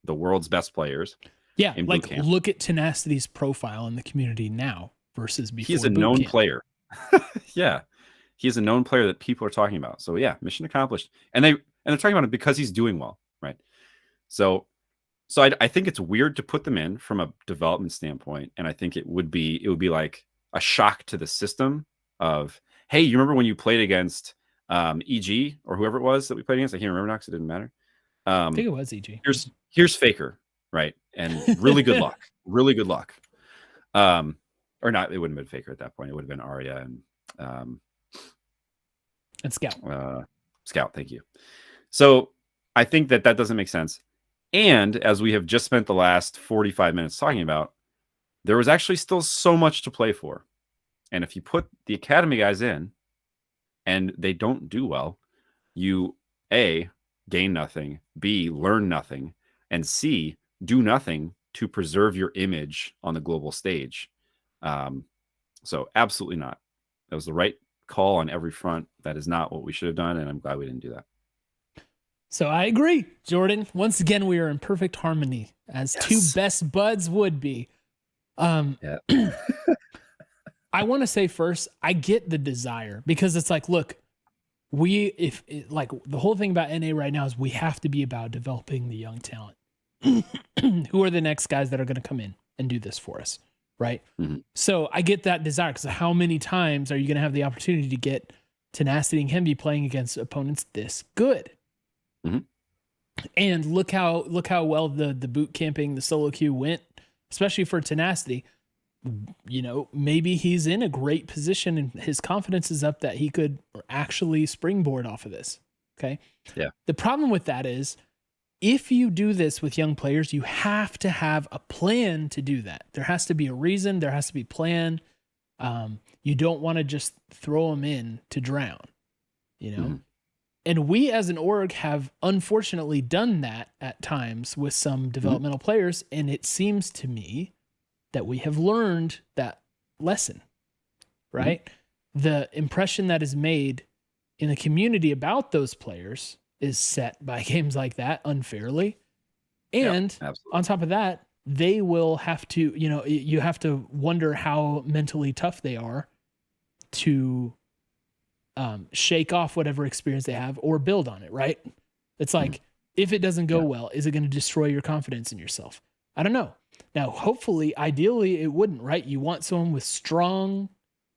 the world's best players. Yeah, like look at Tenacity's profile in the community now versus before. He's a known player. Yeah, he's a known player that people are talking about. So yeah, mission accomplished. And they're talking about it because he's doing well, right? So I think it's weird to put them in from a development standpoint, and I think it would be like a shock to the system of, hey, you remember when you played against EG or whoever it was that we played against? I can't remember now because it didn't matter. I think it was EG. Here's Faker, right? And really good luck. Really good luck. Or not, it wouldn't have been Faker at that point. It would have been Arya and Scout. Scout, thank you. So I think that doesn't make sense. And as we have just spent the last 45 minutes talking about, there was actually still so much to play for. And if you put the Academy guys in and they don't do well, you A, gain nothing, B, learn nothing, and C, do nothing to preserve your image on the global stage. So absolutely not. That was the right call on every front. That is not what we should have done, and I'm glad we didn't do that. So I agree, Jordan. Once again, we are in perfect harmony, as two best buds would be. Yeah. I want to say first, I get the desire, because it's like, look, the whole thing about NA right now is we have to be about developing the young talent. Who are the next guys that are going to come in and do this for us, right? Mm-hmm. So I get that desire, because how many times are you going to have the opportunity to get Tenacity and Kenvi playing against opponents this good? Mm-hmm. And look how well the boot camping, the solo queue went, especially for Tenacity. Maybe he's in a great position and his confidence is up that he could actually springboard off of this. Okay. Yeah. The problem with that is if you do this with young players, you have to have a plan to do that. There has to be a reason. There has to be plan. You don't want to just throw them in to drown, you know? Mm-hmm. And we as an org have unfortunately done that at times with some developmental players. And it seems to me that we have learned that lesson, right? The impression that is made in the community about those players is set by games like that unfairly. And on top of that, they will have to, you have to wonder how mentally tough they are to shake off whatever experience they have or build on it, right? It's like, if it doesn't go well, is it going to destroy your confidence in yourself? I don't know. Now, hopefully, ideally, it wouldn't, right? You want someone with strong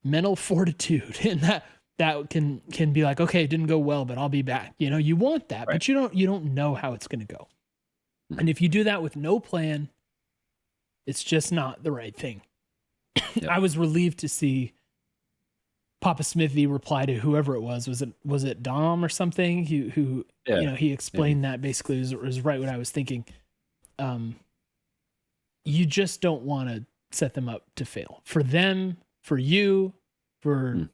mental fortitude, and that can be like, okay, it didn't go well, but I'll be back. You want that, but you don't know how it's going to go. And if you do that with no plan, it's just not the right thing. I was relieved to see Papa Smithy reply to whoever it was. Was it Dom or something? Who he explained that basically was right what I was thinking. You just don't want to set them up to fail. For them, for you, for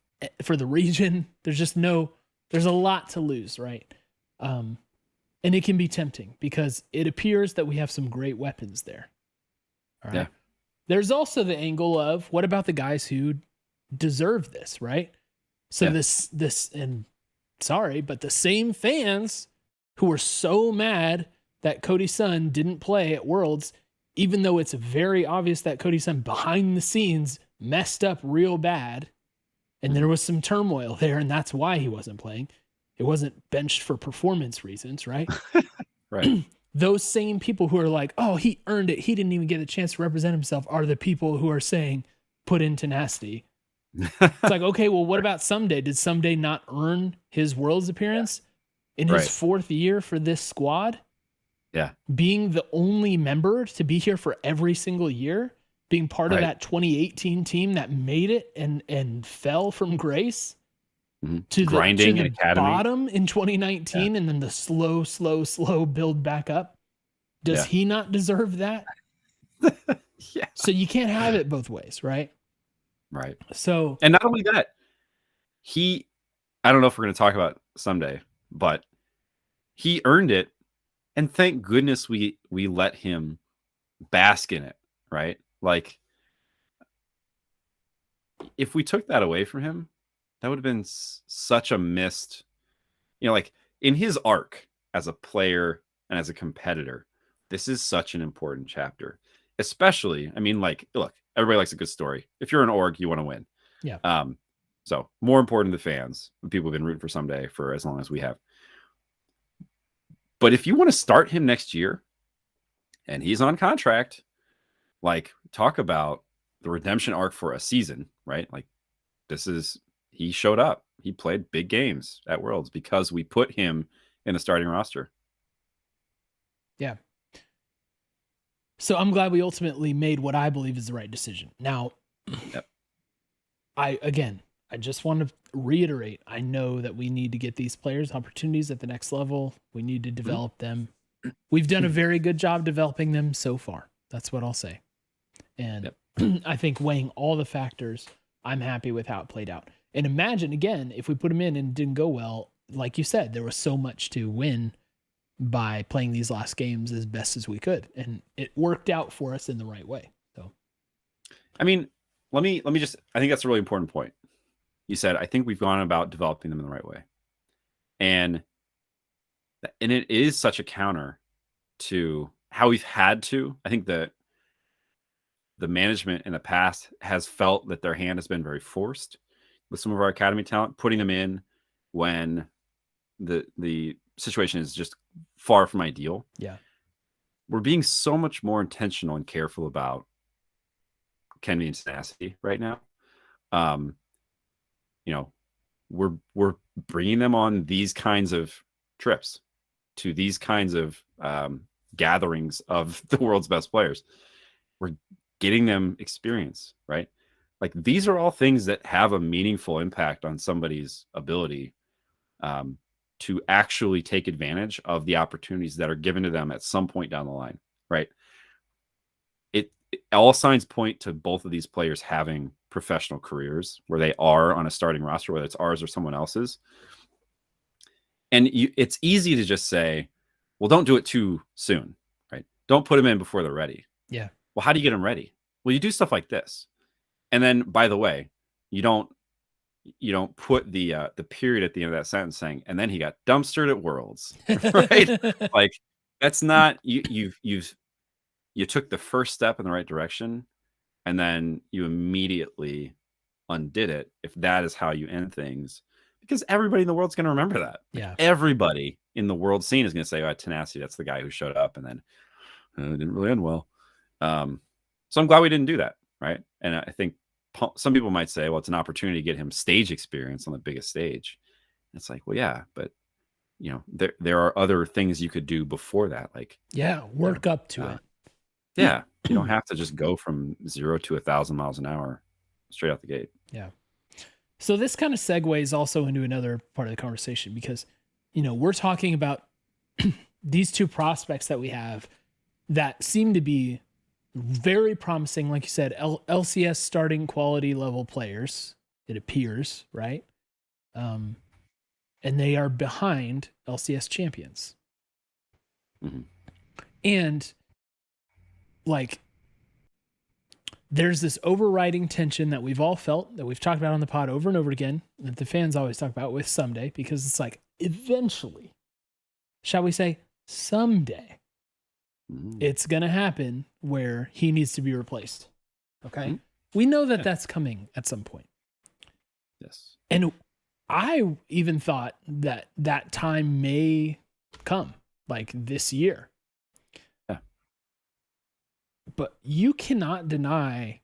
the region. There's a lot to lose, right? And it can be tempting because it appears that we have some great weapons there. All right. Yeah. There's also the angle of, what about the guys who deserve this, right? So this and sorry, but the same fans who were so mad that Cody Sun didn't play at Worlds, even though it's very obvious that Cody Sun behind the scenes messed up real bad, and there was some turmoil there, and that's why he wasn't playing. It wasn't benched for performance reasons, right? Right. Those same people who are like, oh, he earned it, he didn't even get a chance to represent himself, are the people who are saying, put in Tenacity. It's like, okay, well, what about Someday? Did Someday not earn his Worlds appearance in his fourth year for this squad? Yeah. Being the only member to be here for every single year, being part of that 2018 team that made it and fell from grace to grinding the academy bottom in 2019 and then the slow build back up. Does he not deserve that? Yeah. So you can't have it both ways, right? Right. So, and not only that, I don't know if we're going to talk about someday, but he earned it. And thank goodness we let him bask in it, right? Like, if we took that away from him, that would have been such a missed, like in his arc as a player and as a competitor, this is such an important chapter. Especially, I mean, like, look, everybody likes a good story. If you're an org, you want to win. Yeah. So more important to fans, people have been rooting for Someday for as long as we have. But if you want to start him next year and he's on contract, like, talk about the redemption arc for a season, right? Like, he showed up. He played big games at Worlds because we put him in the starting roster. Yeah. So I'm glad we ultimately made what I believe is the right decision. Now, I just want to reiterate, I know that we need to get these players opportunities at the next level. We need to develop them. We've done a very good job developing them so far. That's what I'll say. And I think weighing all the factors, I'm happy with how it played out. And imagine, again, if we put them in and it didn't go well, like you said, there was so much to win by playing these last games as best as we could. And it worked out for us in the right way. So, I mean, let me just, I think that's a really important point. You said, I think we've gone about developing them in the right way. And it is such a counter to how we've had to. I think that the management in the past has felt that their hand has been very forced with some of our academy talent, putting them in when the situation is just far from ideal. Yeah. We're being so much more intentional and careful about Kenvi and Tenacity right now. We're bringing them on these kinds of trips to these kinds of gatherings of the world's best players. We're getting them experience, right? Like, these are all things that have a meaningful impact on somebody's ability to actually take advantage of the opportunities that are given to them at some point down the line, right? All signs point to both of these players having professional careers where they are on a starting roster, whether it's ours or someone else's. And it's easy to just say, well, don't do it too soon, right? Don't put them in before they're ready. Yeah. Well, how do you get them ready? Well, you do stuff like this. And then, by the way, you don't put the period at the end of that sentence saying, and then he got dumpstered at Worlds, right? Like, that's not, you took the first step in the right direction, and then you immediately undid it if that is how you end things, because everybody in the world's going to remember that. Yeah. Everybody in the world scene is going to say, oh, Tenacity, that's the guy who showed up, and then it didn't really end well. So I'm glad we didn't do that, right? And I think some people might say, well, it's an opportunity to get him stage experience on the biggest stage. And it's like, well, yeah, but there are other things you could do before that, like work up to it. Yeah, you don't have to just go from 0 to 1,000 miles an hour straight out the gate. Yeah. So this kind of segues also into another part of the conversation, because, we're talking about these two prospects that we have that seem to be very promising, like you said, LCS starting quality level players, it appears, right? And they are behind LCS champions. Mm-hmm. And like, there's this overriding tension that we've all felt, that we've talked about on the pod over and over again, that the fans always talk about with someday, because it's like, eventually, shall we say, someday, it's going to happen where he needs to be replaced. Okay. Mm-hmm. We know that that's coming at some point. Yes. And I even thought that that time may come, like this year. Yeah. But you cannot deny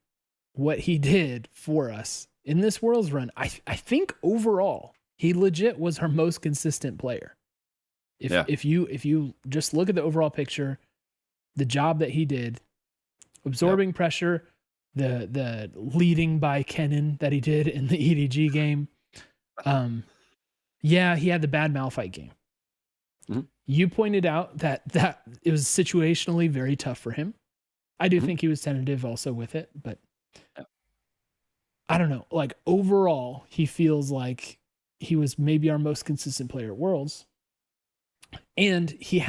what he did for us in this Worlds run. I think overall, he legit was our most consistent player. If you just look at the overall picture, the job that he did, absorbing pressure, the leading by Kennen that he did in the EDG game. He had the bad Malphite game. Mm-hmm. You pointed out that it was situationally very tough for him. I do think he was tentative also with it, but I don't know. Like, overall, he feels like he was maybe our most consistent player at Worlds. And he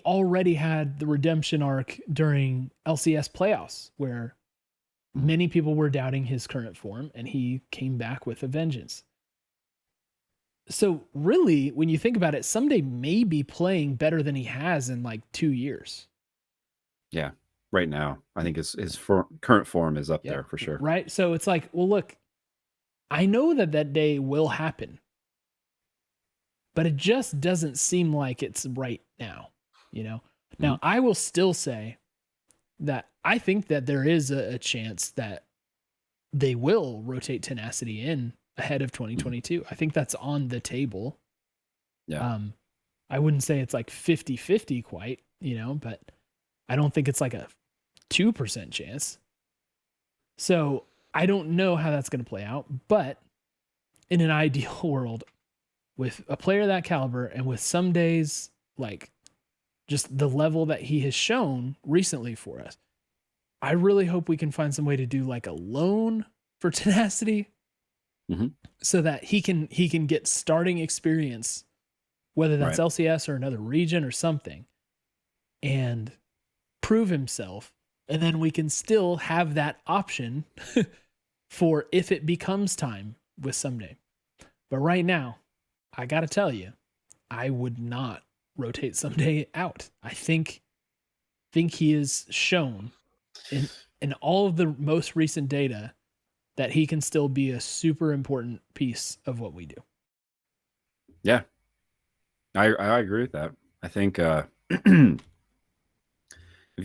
already had the redemption arc during LCS playoffs, where many people were doubting his current form, and he came back with a vengeance. So really, when you think about it, Someday may be playing better than he has in like 2 years. Yeah, right now, I think his current form is up there for sure. Right? So it's like, well, look, I know that day will happen, but it just doesn't seem like it's right now, Now, I will still say that I think that there is a chance that they will rotate Tenacity in ahead of 2022. I think that's on the table. Yeah. I wouldn't say it's like 50-50 quite, but I don't think it's like a 2% chance. So I don't know how that's going to play out, but in an ideal world, with a player that caliber and with some days, like, just the level that he has shown recently for us, I really hope we can find some way to do like a loan for Tenacity, so that he can get starting experience, whether that's LCS or another region or something, and prove himself. And then we can still have that option for if it becomes time with Someday. But right now, I got to tell you, I would not rotate Someday out. I think he is shown in all of the most recent data that he can still be a super important piece of what we do. Yeah, I agree with that. I think if you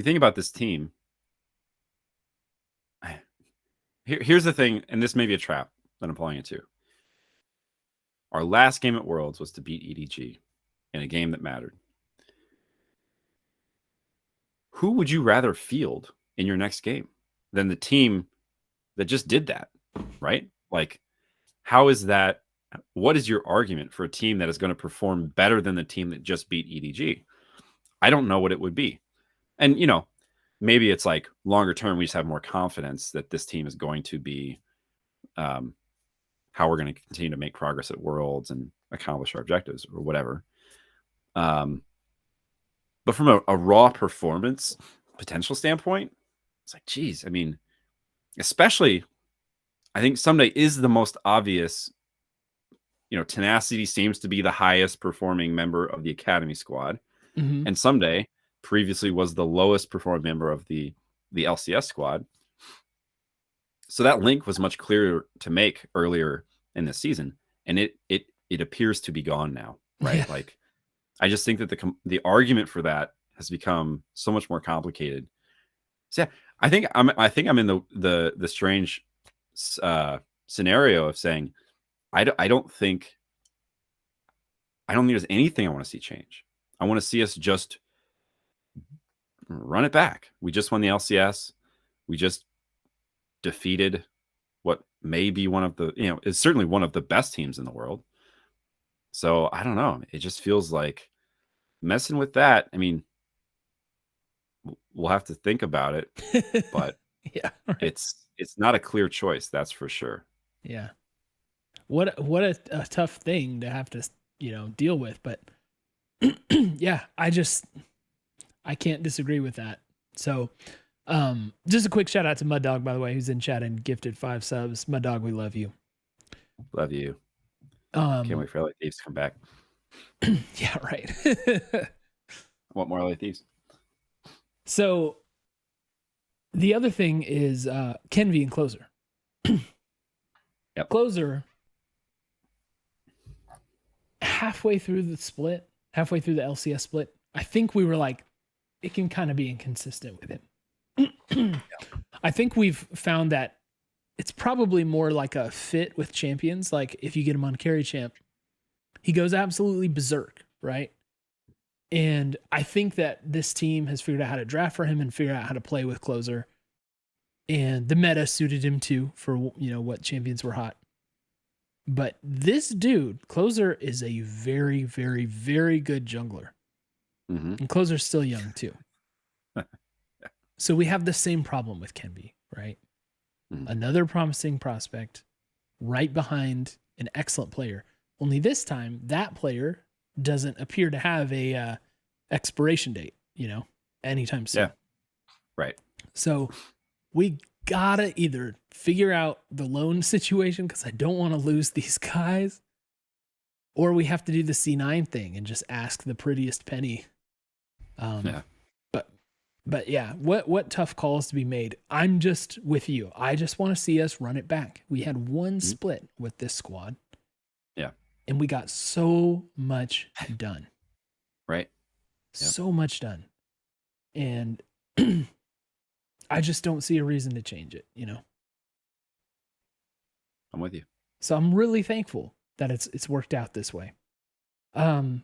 think about this team, here's the thing, and this may be a trap that I'm pulling into. Our last game at Worlds was to beat EDG in a game that mattered. Who would you rather field in your next game than the team that just did that, right? Like, how is that what is your argument for a team that is going to perform better than the team that just beat EDG? I don't know what it would be. And, maybe it's like longer term, we just have more confidence that this team is going to be how we're going to continue to make progress at Worlds and accomplish our objectives or whatever. But from a raw performance potential standpoint, it's like, geez, I mean, especially, I think Someday is the most obvious. Tenacity seems to be the highest performing member of the Academy squad. Mm-hmm. And Someday previously was the lowest performing member of the LCS squad. So that link was much clearer to make earlier in this season. And it appears to be gone now, right? Yeah. Like, I just think that the argument for that has become so much more complicated. So yeah, I think I'm in the strange scenario of saying I don't think there's anything I want to see change. I want to see us just run it back. We just won the LCS. We just defeated what may be one of the, is certainly one of the best teams in the world. So I don't know. It just feels like messing with that. I mean, we'll have to think about it, but yeah, right. it's not a clear choice. That's for sure. Yeah. What a tough thing to have to, deal with, but yeah, I can't disagree with that. So, just a quick shout out to Mud Dog, by the way, who's in chat and gifted 5 subs. Mud Dog, we love you. Love you. Can't wait for LA Thieves to come back. Yeah, right. I want more LA Thieves. So the other thing is Kenvi and Closer. Yep. Closer, halfway through the LCS split, I think we were like, it can kind of be inconsistent with him. I think we've found that it's probably more like a fit with champions. Like if you get him on carry champ, he goes absolutely berserk, right? And I think that this team has figured out how to draft for him and figure out how to play with Closer. And the meta suited him too for, what champions were hot. But this dude, Closer, is a very, very, very good jungler. Mm-hmm. And Closer's still young too. So we have the same problem with Kenvi, right? Mm-hmm. Another promising prospect right behind an excellent player. Only this time, that player doesn't appear to have a expiration date, anytime soon. Yeah. Right. So we gotta either figure out the loan situation, because I don't want to lose these guys, or we have to do the C9 thing and just ask the prettiest penny. Yeah. But yeah, what tough calls to be made. I'm just with you. I just want to see us run it back. We had one split with this squad. Yeah. And we got so much done. Right. Yep. So much done. And I just don't see a reason to change it, I'm with you. So I'm really thankful that it's worked out this way. I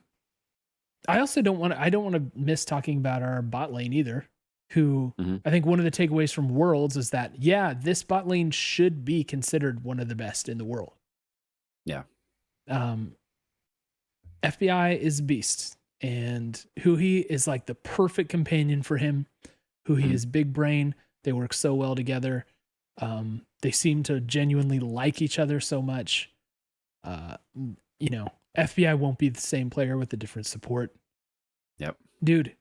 also don't want to miss talking about our bot lane either, who I think one of the takeaways from Worlds is that, yeah, this bot lane should be considered one of the best in the world. Yeah. FBI is a beast, and Huhi is like the perfect companion for him. Huhi is big brain. They work so well together. They seem to genuinely like each other so much. FBI won't be the same player with a different support. Yep. Dude,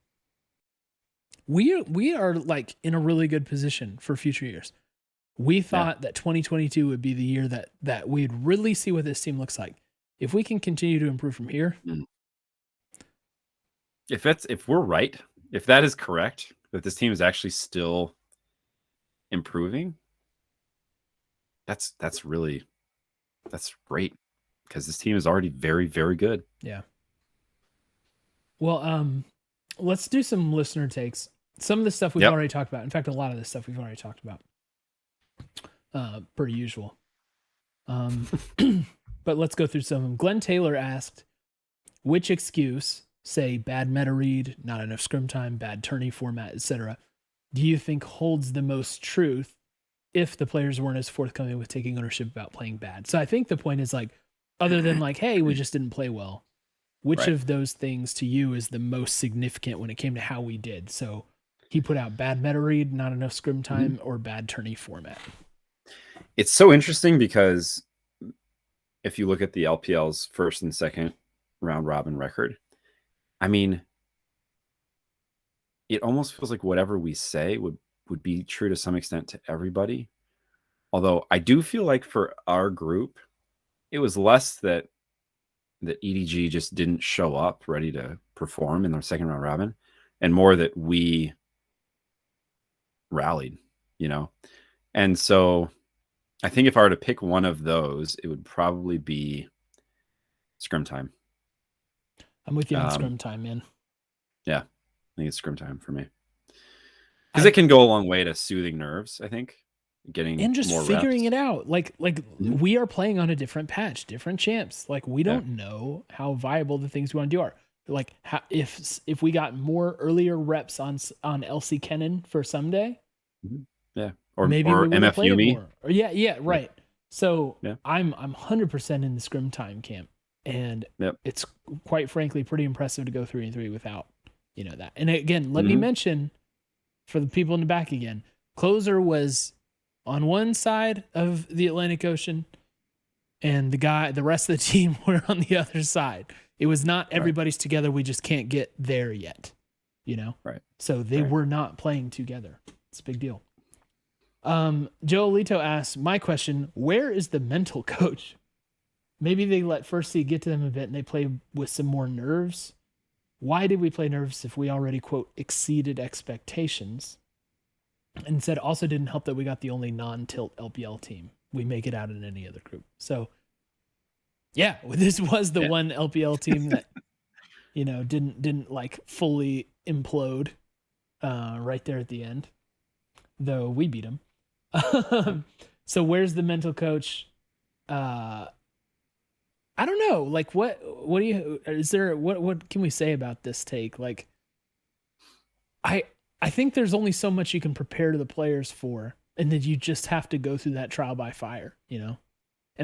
we are like in a really good position for future years. We thought that 2022 would be the year that we'd really see what this team looks like. If we can continue to improve from here. If we're right, if that is correct, that this team is actually still improving, that's great, because this team is already very, very good. Yeah. Well, let's do some listener takes. Some of the stuff we've already talked about. In fact, a lot of this stuff we've already talked about. Per usual. But let's go through some of them. Glenn Taylor asked, which excuse, say bad meta read, not enough scrim time, bad tourney format, etc., do you think holds the most truth if the players weren't as forthcoming with taking ownership about playing bad? So I think the point is like, Other than like, hey, we just didn't play well. Which Right. of those things to you is the most significant when it came to how we did? So he put out bad meta read, not enough scrim time, or bad tourney format. It's so interesting because if you look at the LPL's first and second round robin record, I mean, it almost feels like whatever we say would be true to some extent to everybody. Although I do feel like for our group, it was less that EDG just didn't show up ready to perform in the second round robin, and more that we rallied, you know? And so I think if I were to pick one of those, it would probably be scrim time. I'm with you on scrim time, man. Yeah, I think it's scrim time for me. Because it can go a long way to soothing nerves, I think. Getting and just more figuring reps. it out. Like we are playing on a different patch, different champs. Like we don't know how viable the things we want to do are. Like if we got more earlier reps on LC Kennen for someday, yeah, or maybe or we would have played MFU more. Or yeah, right. So yeah. I'm 100% in the scrim time camp, and it's quite frankly pretty impressive to go 3-3 without that. And again, let me mention for the people in the back again, closer was on one side of the Atlantic Ocean, and the rest of the team were on the other side. It was not everybody's together. We just can't get there yet, Right. So they were not playing together. It's a big deal. Joe Alito asks, my question, where is the mental coach? Maybe they let First Seed get to them a bit and they play with some more nerves. Why did we play nerves if we already, quote, exceeded expectations? And said also didn't help that we got the only non-tilt LPL team. We make it out in any other group. So yeah, this was the one LPL team that didn't like fully implode right there at the end, though we beat them. So where's the mental coach? I don't know. Like what do you is there what can we say about this take? Like I think there's only so much you can prepare to the players for, and then you just have to go through that trial by fire, And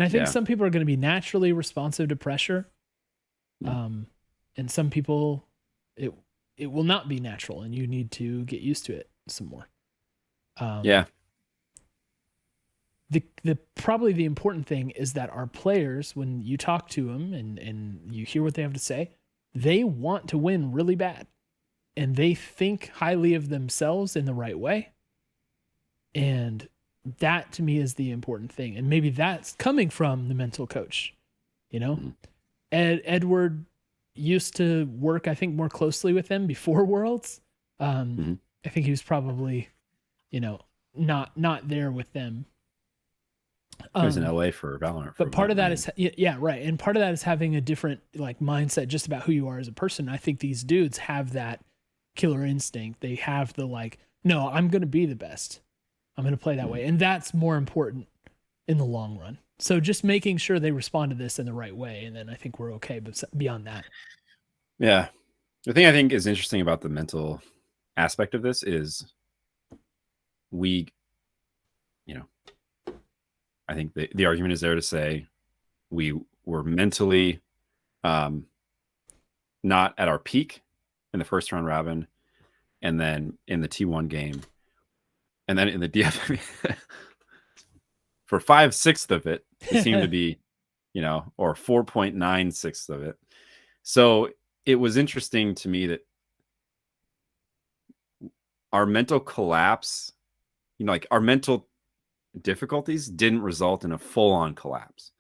I think some people are going to be naturally responsive to pressure, and some people it will not be natural, and you need to get used to it some more. The probably the important thing is that our players, when you talk to them and you hear what they have to say, they want to win really bad. And they think highly of themselves in the right way. And that to me is the important thing. And maybe that's coming from the mental coach, Edward used to work, I think, more closely with them before Worlds. I think he was probably, not there with them. He was in LA for Valorant. But part of that is, right. And part of that is having a different mindset just about who you are as a person. I think these dudes have that killer instinct. They have the no, I'm going to be the best. I'm going to play that way. And that's more important in the long run. So just making sure they respond to this in the right way. And then I think we're okay. But beyond that. Yeah. The thing I think is interesting about the mental aspect of this is we, I think the argument is there to say we were mentally not at our peak in the first round robin, and then in the T1 game, and then in the DF for 5/6 of it, it seemed to be, or 4.96 of it. So it was interesting to me that our mental collapse, like our mental difficulties didn't result in a full-on collapse.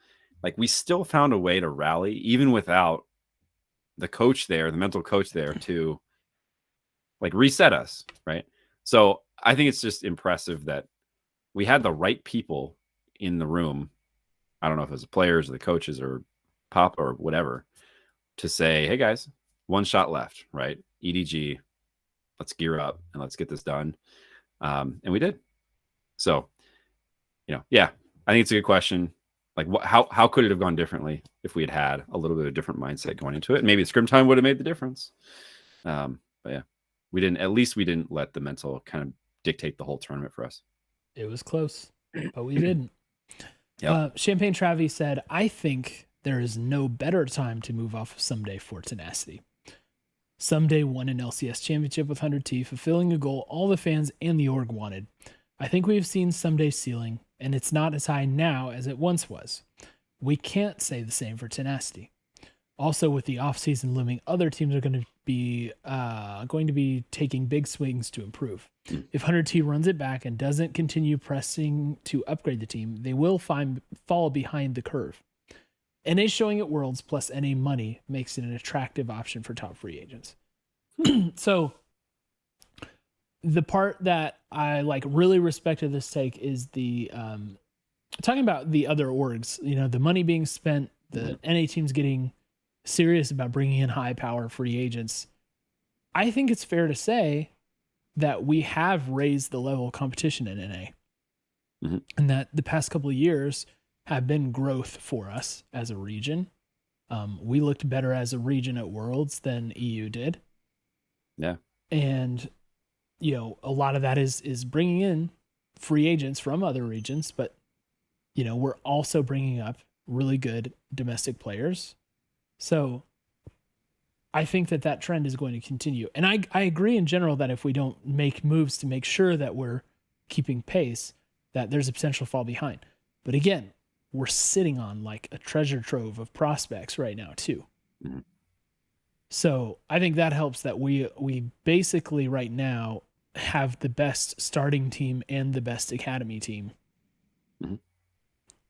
Like we still found a way to rally even without the coach there, the mental coach there to reset us, right? So I think it's just impressive that we had the right people in the room. I don't know if it was the players or the coaches or Pop or whatever, to say, hey guys, one shot left, right? EDG, let's gear up and let's get this done. And we did. So, I think it's a good question. Like, how could it have gone differently if we had a little bit of a different mindset going into it? Maybe scrim time would have made the difference. But yeah, we didn't let the mental kind of dictate the whole tournament for us. It was close, but we didn't. Champagne Travi said, I think there is no better time to move off of Someday for Tenacity. Someday won an LCS championship with 100T, fulfilling a goal all the fans and the org wanted. I think we have seen Someday's ceiling, and it's not as high now as it once was. We can't say the same for Tenacity. Also, with the offseason looming, other teams are going to be taking big swings to improve. If 100T runs it back and doesn't continue pressing to upgrade the team, they will fall behind the curve. NA showing at Worlds plus NA money makes it an attractive option for top free agents. So the part that I like really respected this take is the talking about the other orgs, you know, the money being spent, the NA teams getting serious about bringing in high power free agents. I think it's fair to say that we have raised the level of competition in NA, and that the past couple of years have been growth for us as a region. We looked better as a region at Worlds than EU did. Yeah. And, you know, a lot of that is bringing in free agents from other regions, but, you know, we're also bringing up really good domestic players. So I think that trend is going to continue. And I agree in general that if we don't make moves to make sure that we're keeping pace, that there's a potential to fall behind. But again, we're sitting on like a treasure trove of prospects right now too. So I think that helps that we basically right now have the best starting team and the best academy team.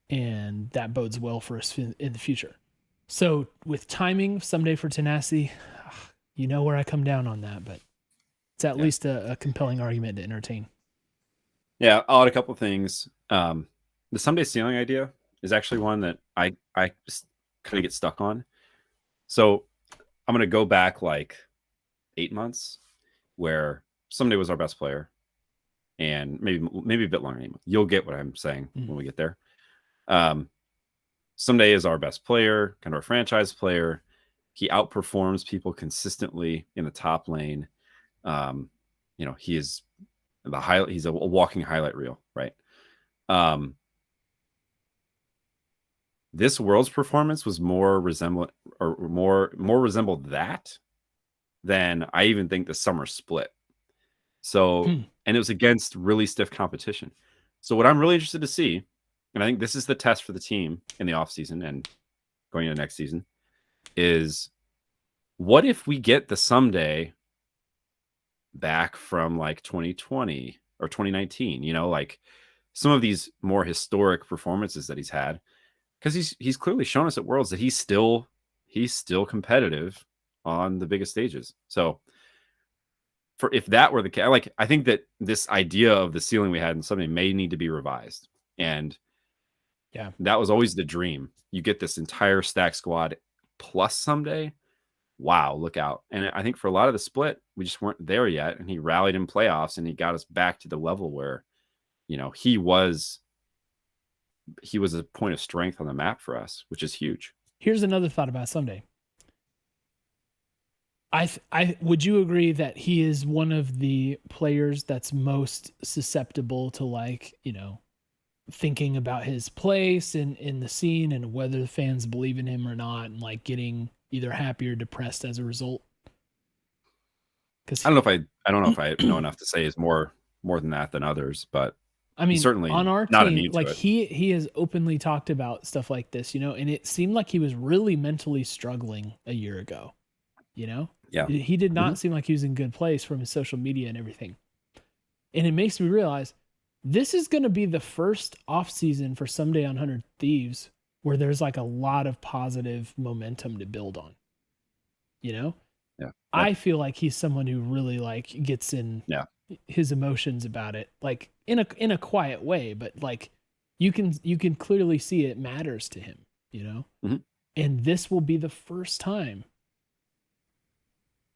And that bodes well for us in the future. So with timing, Someday for Tenacity, you know where I come down on that, but it's at least a compelling argument to entertain. Yeah, I'll add a couple of things. The Someday ceiling idea is actually one that I just kind of get stuck on. So I'm going to go back like 8 months where Someday was our best player, and maybe a bit longer. You'll get what I'm saying when we get there. Someday is our best player, kind of a franchise player. He outperforms people consistently in the top lane. You know, he is he's a walking highlight reel, right? This World's performance was more resembled that than I even think the summer split. So, and it was against really stiff competition. So what I'm really interested to see, and I think this is the test for the team in the offseason and going into next season, is what if we get the Someday back from like 2020 or 2019, you know, like some of these more historic performances that he's had, because he's clearly shown us at Worlds that he's still competitive on the biggest stages. So if that were the case, like I think that this idea of the ceiling we had in Someday may need to be revised. And yeah, that was always the dream. You get this entire stack squad plus Someday. Wow, look out. And I think for a lot of the split, we just weren't there yet. And he rallied in playoffs and he got us back to the level where, you know, he was a point of strength on the map for us, which is huge. Here's another thought about Someday. I would you agree that he is one of the players that's most susceptible to, like, you know, thinking about his place in the scene and whether the fans believe in him or not, and like getting either happy or depressed as a result? Because I don't know if I know enough to say is more than that than others, but I mean, certainly on our not team, like he has openly talked about stuff like this, you know, and it seemed like he was really mentally struggling a year ago, you know? Yeah. He did not seem like he was in good place from his social media and everything. And it makes me realize this is going to be the first off season for Someday on 100 Thieves where there's like a lot of positive momentum to build on, you know? Yeah. I feel like he's someone who really like gets in his emotions about it, like in a quiet way, but like you can clearly see it matters to him, you know? And this will be the first time,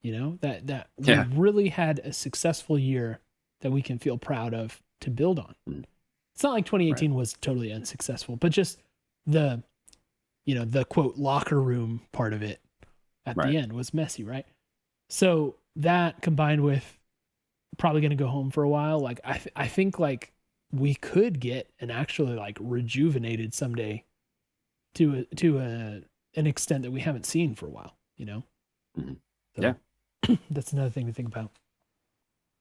you know, that we really had a successful year that we can feel proud of to build on. It's not like 2018 was totally unsuccessful, but just the, you know, the quote locker room part of it at the end was messy, right? So that combined with probably going to go home for a while, like I think like we could get an actually like rejuvenated Someday to an extent that we haven't seen for a while, you know? Mhm. So, Yeah. that's another thing to think about.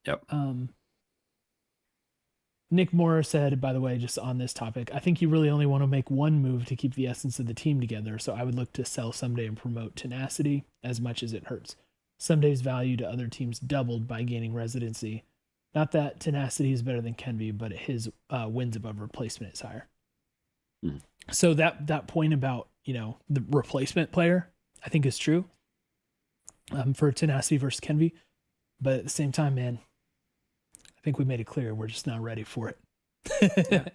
Yep. Nick Moore said, by the way, just on this topic, I think you really only want to make one move to keep the essence of the team together. So I would look to sell Someday and promote Tenacity as much as it hurts. Someday's value to other teams doubled by gaining residency. Not that Tenacity is better than Kenvi, but his wins above replacement is higher. Mm. So that point about, you know, the replacement player, I think is true for Tenacity versus Kenvi. But at the same time, man, I think we made it clear we're just not ready for it. Yeah.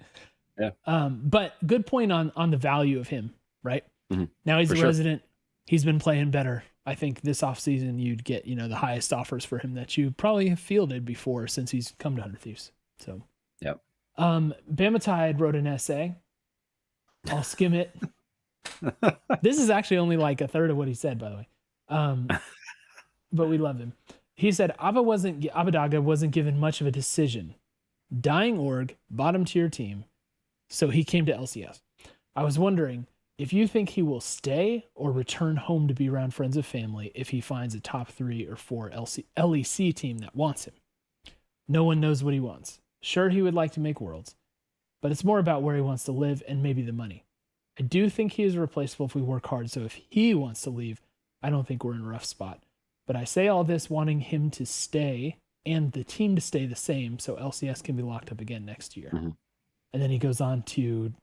Yeah. But good point on the value of him, right? Mm-hmm. Now he's For a sure. resident. He's been playing better. I think this offseason you'd get, you know, the highest offers for him that you probably have fielded before since he's come to 100 Thieves. So, yep. Bama Tide wrote an essay. I'll skim it. This is actually only like a third of what he said, by the way. But we love him. He said Abadaga wasn't given much of a decision. Dying org, bottom tier team, so he came to LCS. I was wondering if you think he will stay or return home to be around friends and family if he finds a top 3 or 4 LEC team that wants him. No one knows what he wants. Sure, he would like to make Worlds, but it's more about where he wants to live and maybe the money. I do think he is replaceable if we work hard, so if he wants to leave, I don't think we're in a rough spot. But I say all this wanting him to stay and the team to stay the same so LCS can be locked up again next year. Mm-hmm. And then he goes on to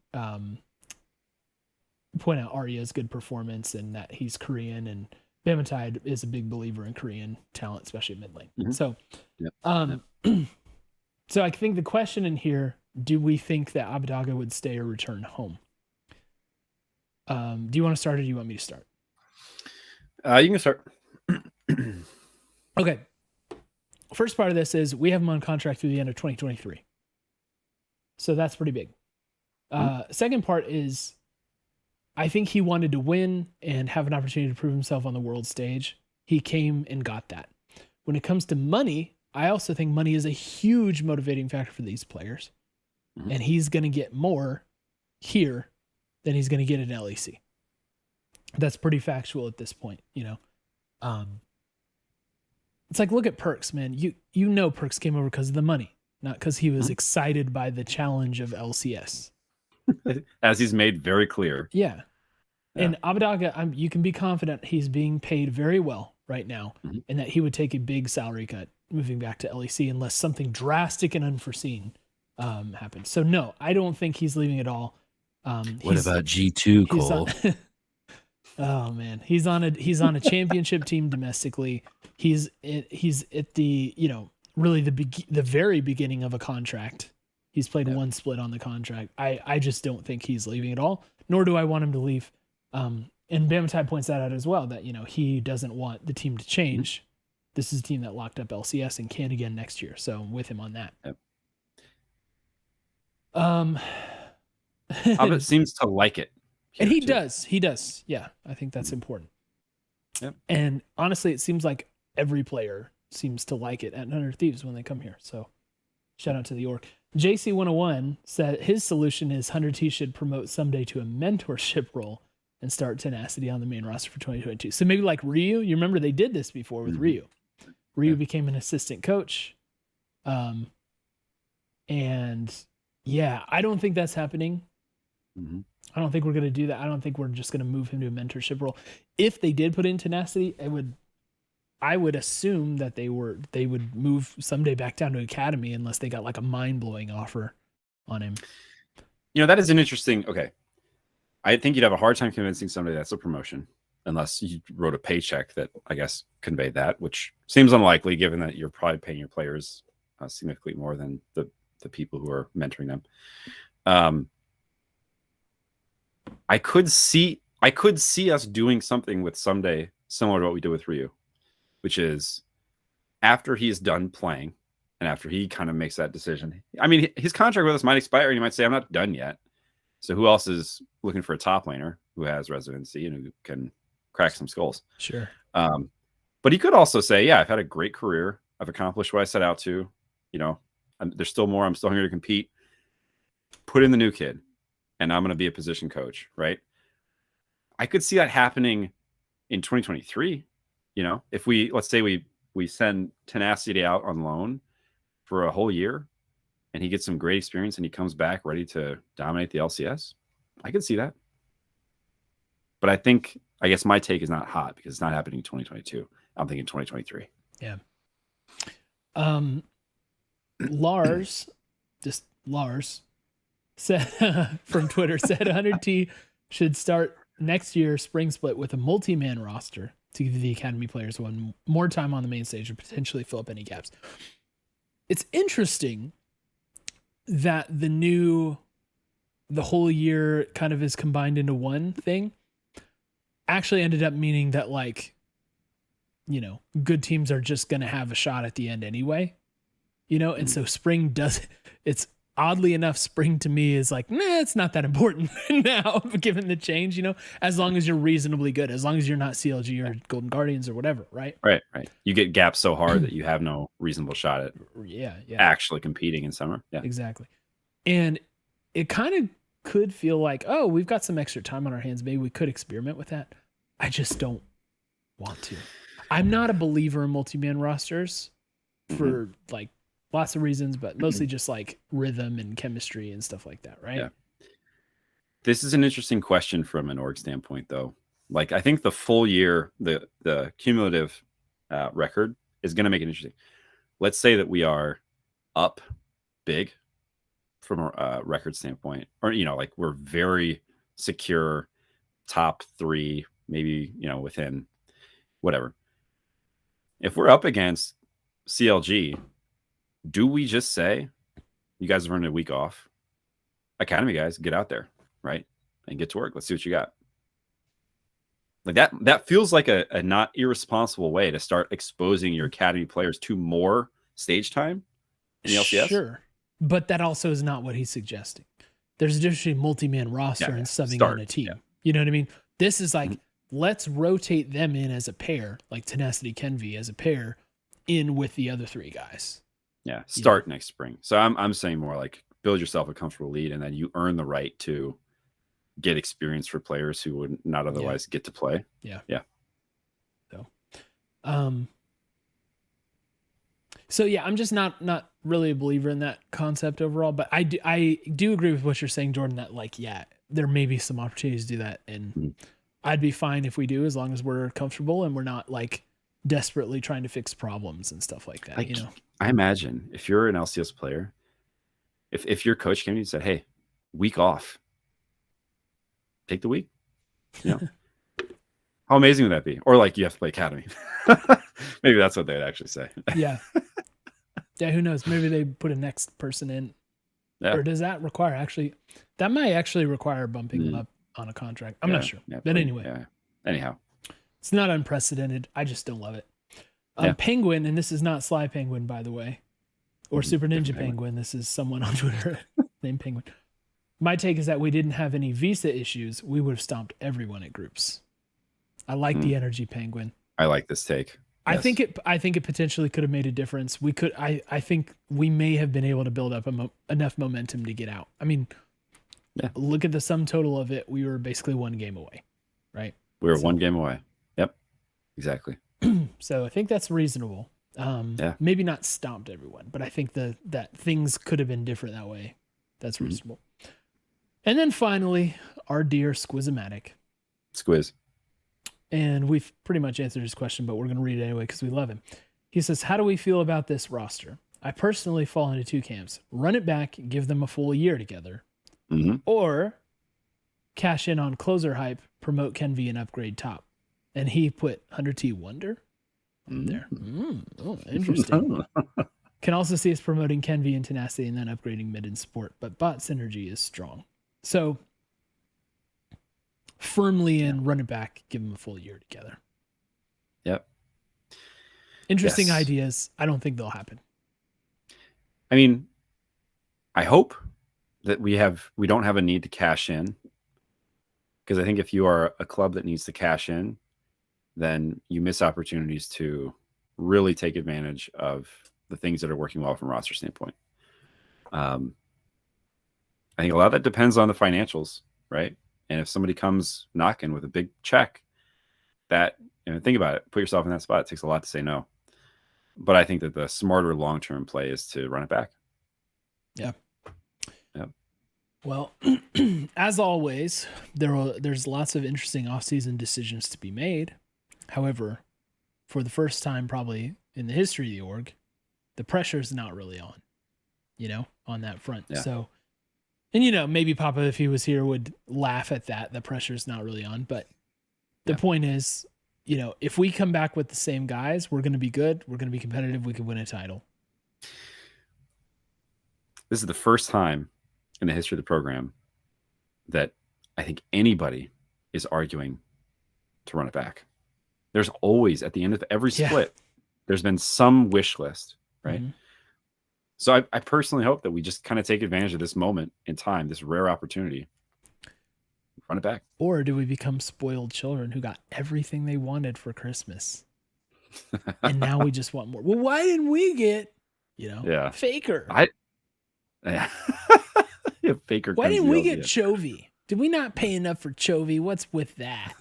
point out Arya's good performance and that he's Korean, and Bama Tide is a big believer in Korean talent, especially mid lane. Mm-hmm. So, yep. So I think the question in here, do we think that Abadaga would stay or return home? Do you want to start or do you want me to start? You can start. Okay. First part of this is we have him on contract through the end of 2023. So that's pretty big. Second part is I think he wanted to win and have an opportunity to prove himself on the world stage. He came and got that. When it comes to money, I also think money is a huge motivating factor for these players. Mm-hmm. And he's going to get more here than he's going to get at LEC. That's pretty factual at this point, you know. It's like, look at Perks, man. You know Perks came over because of the money, not because he was excited by the challenge of LCS. As he's made very clear. Yeah. And Abadaga, you can be confident he's being paid very well right now, and that he would take a big salary cut moving back to LEC unless something drastic and unforeseen happens. So no, I don't think he's leaving at all. What about G2, Cole? Oh man, he's on a championship team domestically. He's at the, you know, really the very beginning of a contract. He's played one split on the contract. I just don't think he's leaving at all, nor do I want him to leave. And Bama Tide points that out as well, that, you know, he doesn't want the team to change. Mm-hmm. This is a team that locked up LCS and can again next year. So I'm with him on that. Yep. Hobbit seems to like it. And he does. Yeah, I think that's important. Yep. And honestly, it seems like every player seems to like it at 100 Thieves when they come here. So shout out to the org. JC101 said his solution is 100T should promote Someday to a mentorship role and start Tenacity on the main roster for 2022. So maybe like Ryu, you remember they did this before with Ryu. Ryu became an assistant coach. And yeah, I don't think that's happening. Mm-hmm. I don't think we're going to do that. I don't think we're just going to move him to a mentorship role. If they did put in Tenacity, I would assume that they would move Someday back down to Academy unless they got like a mind-blowing offer on him. You know, that is an interesting, okay. I think you'd have a hard time convincing somebody that's a promotion unless you wrote a paycheck that, I guess, conveyed that, which seems unlikely given that you're probably paying your players significantly more than the people who are mentoring them. I could see us doing something with Someday similar to what we did with Ryu, which is after he's done playing and after he kind of makes that decision. I mean, his contract with us might expire and he might say, I'm not done yet. So who else is looking for a top laner who has residency and who can crack some skulls? Sure. But he could also say, yeah, I've had a great career. I've accomplished what I set out to. You know, there's still more. I'm still here to compete. Put in the new kid, and I'm going to be a position coach, right? I could see that happening in 2023. You know, if let's say we send Tenacity out on loan for a whole year and he gets some great experience and he comes back ready to dominate the LCS, I could see that. But I guess my take is not hot because it's not happening in 2022. I'm thinking 2023. Yeah. Lars said from Twitter said 100T should start next year spring split with a multi-man roster to give the academy players one more time on the main stage and potentially fill up any gaps. It's interesting that the whole year kind of is combined into one thing. Actually ended up meaning that, like, you know, good teams are just going to have a shot at the end anyway, you know? And so spring it's oddly enough, spring to me is like, nah, it's not that important now, given the change, you know, as long as you're reasonably good, as long as you're not CLG or Golden Guardians or whatever. Right. Right. You get gapped so hard that you have no reasonable shot at actually competing in summer. Yeah, exactly. And it kind of could feel like, oh, we've got some extra time on our hands. Maybe we could experiment with that. I just don't want to. I'm not a believer in multi-man rosters for like lots of reasons, but mostly just like rhythm and chemistry and stuff like that, right? Yeah. This is an interesting question from an org standpoint, though. Like, I think the full year, the cumulative record is going to make it interesting. Let's say that we are up big from a record standpoint, or, you know, like we're very secure, top 3, maybe, you know, within whatever. If we're up against CLG, do we just say, you guys have earned a week off? Academy guys, get out there, right? And get to work. Let's see what you got. Like that feels like a not irresponsible way to start exposing your academy players to more stage time in the LCS. Sure. But that also is not what he's suggesting. There's a difference between multi-man roster and subbing on a team. Yeah. You know what I mean? This is like, let's rotate them in as a pair, like Tenacity, Kenvi as a pair in with the other 3 guys. Yeah, start next spring. So I'm saying more like build yourself a comfortable lead, and then you earn the right to get experience for players who would not otherwise get to play. Yeah. So yeah, I'm just not really a believer in that concept overall, but I do agree with what you're saying, Jordan, that like, yeah, there may be some opportunities to do that, and I'd be fine if we do, as long as we're comfortable and we're not like desperately trying to fix problems and stuff like that. You know, I imagine if you're an LCS player, if your coach came to you and said, "Hey, week off, take the week," you know, how amazing would that be? Or like, you have to play academy. Maybe that's what they'd actually say. Yeah. Who knows? Maybe they put a next person in. Yeah. Or does that require that might actually require bumping them up on a contract. I'm not sure. Yeah, but anyway. Anyhow. It's not unprecedented. I just don't love it. Penguin, and this is not Sly Penguin, by the way, or Super Ninja Penguin. This is someone on Twitter named Penguin. My take is that we didn't have any visa issues. We would have stomped everyone at groups. I like the energy, Penguin. I like this take. Yes. I think it potentially could have made a difference. We could. I think we may have been able to build up enough momentum to get out. I mean, look at the sum total of it. We were basically 1 game away, right? We were 1 game away. Yep, exactly. So I think that's reasonable. Maybe not stomped everyone, but I think that things could have been different that way. That's reasonable. And then finally, our dear Squizmatic. Squiz. And we've pretty much answered his question, but we're going to read it anyway because we love him. He says, how do we feel about this roster? I personally fall into 2 camps. Run it back, give them a full year together. Or cash in on closer hype, promote Kenvi and upgrade top. And he put 100T Wonder there. Oh, interesting. Can also see us promoting Kenvi and Tenacity and then upgrading mid and support, but bot synergy is strong. So firmly in, run it back, give them a full year together. Yep. Interesting ideas. I don't think they'll happen. I mean, I hope that we don't have a need to cash in, because I think if you are a club that needs to cash in, then you miss opportunities to really take advantage of the things that are working well from a roster standpoint. I think a lot of that depends on the financials, right? And if somebody comes knocking with a big check, that, think about it, put yourself in that spot. It takes a lot to say no. But I think that the smarter long-term play is to run it back. Yeah. Yeah. Well, as always, there's lots of interesting offseason decisions to be made. However, for the first time probably in the history of the org, the pressure is not really on, on that front. Yeah. So, and maybe Papa, if he was here, would laugh at that. The pressure's not really on. But the point is, if we come back with the same guys, we're going to be good. We're going to be competitive. We could win a title. This is the first time in the history of the program that I think anybody is arguing to run it back. There's always, at the end of every split, there's been some wish list, right? Mm-hmm. So I personally hope that we just kind of take advantage of this moment in time, this rare opportunity, run it back. Or do we become spoiled children who got everything they wanted for Christmas? And now we just want more. Well, why didn't we get, Faker? Faker. Why didn't we get Chovy? Did we not pay enough for Chovy? What's with that?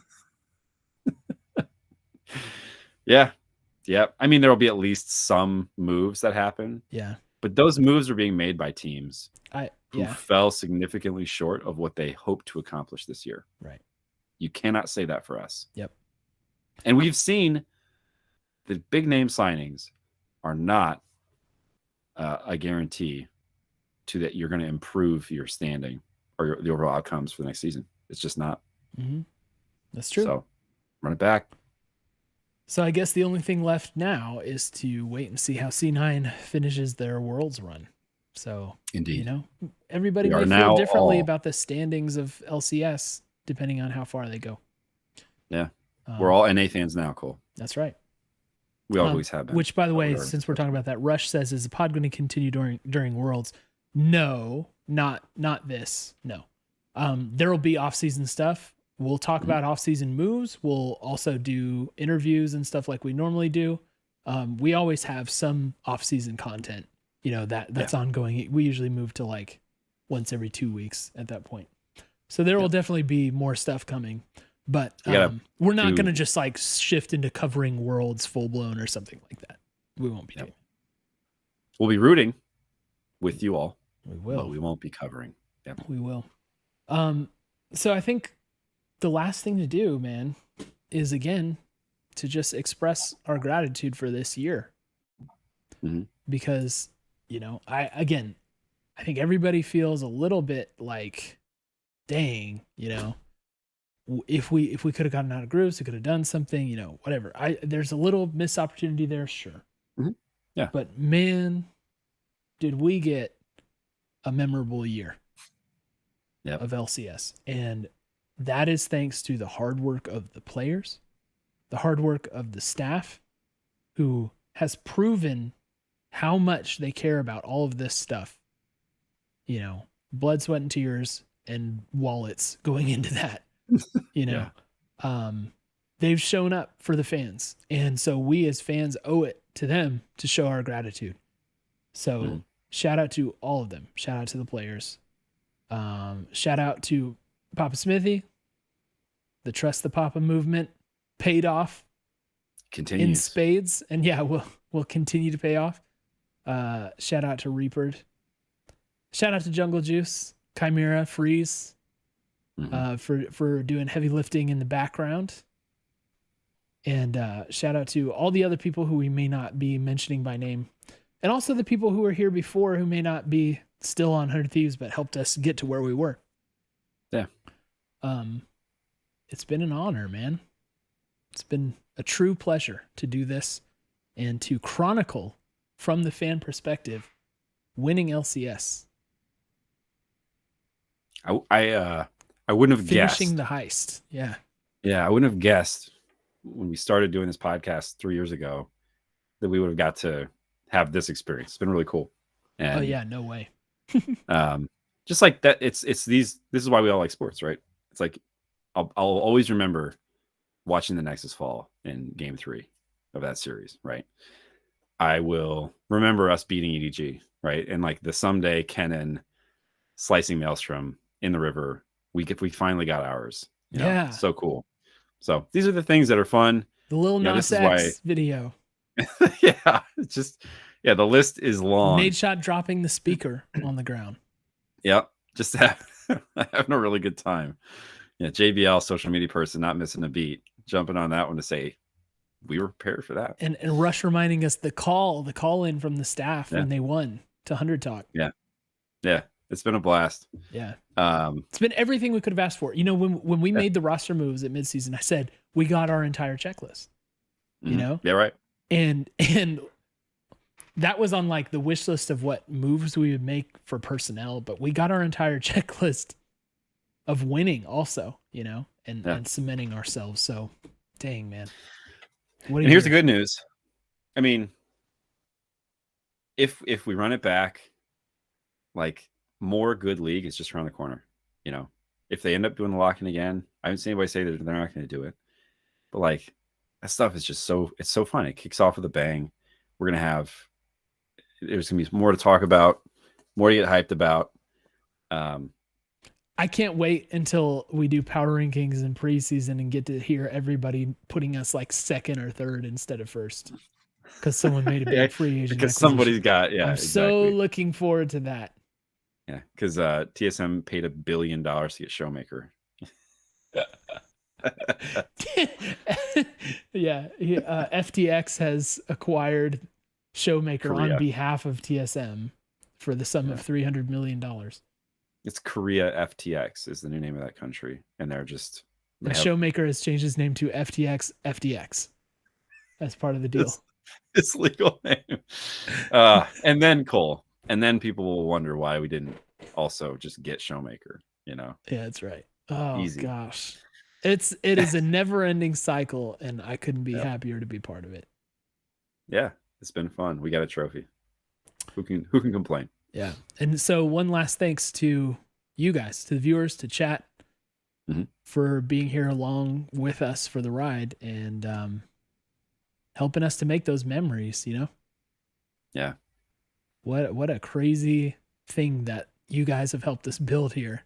Yeah. I mean, there'll be at least some moves that happen. Yeah. But those moves are being made by teams who Yeah. fell significantly short of what they hoped to accomplish this year. Right. You cannot say that for us. Yep. And we've seen the big name signings are not a guarantee to that you're going to improve your standing or the overall outcomes for the next season. It's just not. Mm-hmm. That's true. So run it back. So I guess the only thing left now is to wait and see how C9 finishes their Worlds run. So, indeed, everybody may feel differently about the standings of LCS depending on how far they go. Yeah. We're all NA fans now, Cole. That's right. We always have been. Which, by the way, since we're talking about that, Rush says, is the pod going to continue during Worlds? No, not this. No. There will be off-season stuff. We'll talk about off-season moves. We'll also do interviews and stuff like we normally do. We always have some off-season content, that's ongoing. We usually move to like once every 2 weeks at that point. So there will definitely be more stuff coming, but we're not going to just like shift into covering Worlds full-blown or something like that. We won't be doing it. We'll be rooting with you all. We will. But we won't be covering. Yep. We will. So I think the last thing to do, man, is again to just express our gratitude for this year. Mm-hmm. Because, I think everybody feels a little bit like, dang, if we could have gotten out of groups, we could have done something, whatever. There's a little missed opportunity there, sure. Mm-hmm. Yeah. But man, did we get a memorable year of LCS. And that is thanks to the hard work of the players, the hard work of the staff, who has proven how much they care about all of this stuff. Blood, sweat, and tears, and wallets going into that. They've shown up for the fans. And so we as fans owe it to them to show our gratitude. So shout out to all of them. Shout out to the players. Shout out to Papa Smithy. The Trust the Papa movement paid off. Continues. In spades. And will continue to pay off. Shout out to Reapered. Shout out to Jungle Juice, Chimera, Freeze, for doing heavy lifting in the background. And shout out to all the other people who we may not be mentioning by name. And also the people who were here before who may not be still on 100 Thieves, but helped us get to where we were. Yeah. It's been an honor, man. It's been a true pleasure to do this and to chronicle from the fan perspective winning LCS. I wouldn't have guessed. Finishing the heist. Yeah. Yeah, I wouldn't have guessed when we started doing this podcast 3 years ago that we would have got to have this experience. It's been really cool. And, oh yeah, no way. Just like that, this is why we all like sports, right? It's like I'll always remember watching the Nexus fall in game 3 of that series, right? I will remember us beating EDG, right? And like the someday Kennen slicing Maelstrom in the river we finally got ours. You know, Yeah. so cool. So these are the things that are fun. The Lil You know, Nas this is why. X video. Yeah, it's just the list is long. Nate Shot dropping the speaker on the ground. Yep, just having a really good time. Yeah, JBL, social media person, not missing a beat, jumping on that one to say we were prepared for that. And Rush reminding us the call in from the staff when they won to 100 Talk. Yeah. It's been a blast. Yeah. Um, It's been everything we could have asked for. You know, when we made the roster moves at midseason, I said we got our entire checklist. You know? Yeah, right. And that was on like the wish list of what moves we would make for personnel, but we got our entire checklist of winning also, you know, and cementing ourselves. So dang, man. And here's the good news. I mean, if we run it back, like more good league is just around the corner. You know, if they end up doing the lock-in again, I haven't seen anybody say that they're not going to do it. But like that stuff is just it's so fun. It kicks off with a bang. We're going to have, there's going to be more to talk about, more to get hyped about. I can't wait until we do power rankings in preseason and get to hear everybody putting us like second or third instead of first. Because someone made a big free agent. Because somebody's got, I'm so looking forward to that. Yeah, because TSM paid $1 billion to get Showmaker. Yeah, FTX has acquired Showmaker on behalf of TSM for the sum of $300 million. It's Korea FTX is the new name of that country, and they're just Showmaker has changed his name to FTX as part of the deal. It's legal name. And then Cole, and then people will wonder why we didn't also just get Showmaker. You know? Yeah, that's right. Oh easy. Gosh, it is a never-ending cycle, and I couldn't be happier to be part of it. Yeah, it's been fun. We got a trophy. Who can complain? Yeah. And so one last thanks to you guys, to the viewers, to chat for being here along with us for the ride and helping us to make those memories, you know? Yeah. What a crazy thing that you guys have helped us build here.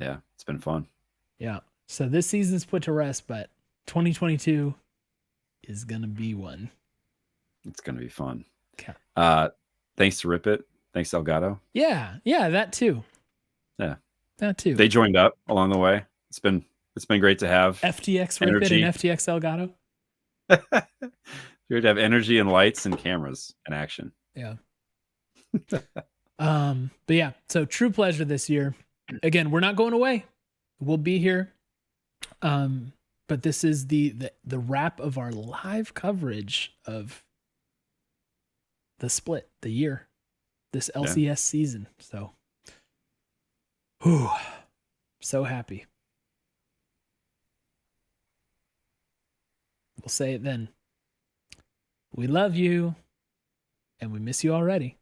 Yeah, it's been fun. Yeah. So this season's put to rest, but 2022 is going to be one. It's going to be fun. Okay. Thanks to Rip It. Thanks, Elgato. Yeah, that too. Yeah, that too. They joined up along the way. It's been great to have FTX Rip It and FTX Elgato. Great to have energy and lights and cameras and action. Yeah. But yeah, so true pleasure this year. Again, we're not going away. We'll be here. But this is the wrap of our live coverage of the split, the year, this LCS season. So, so happy. We'll say it then. We love you, and we miss you already.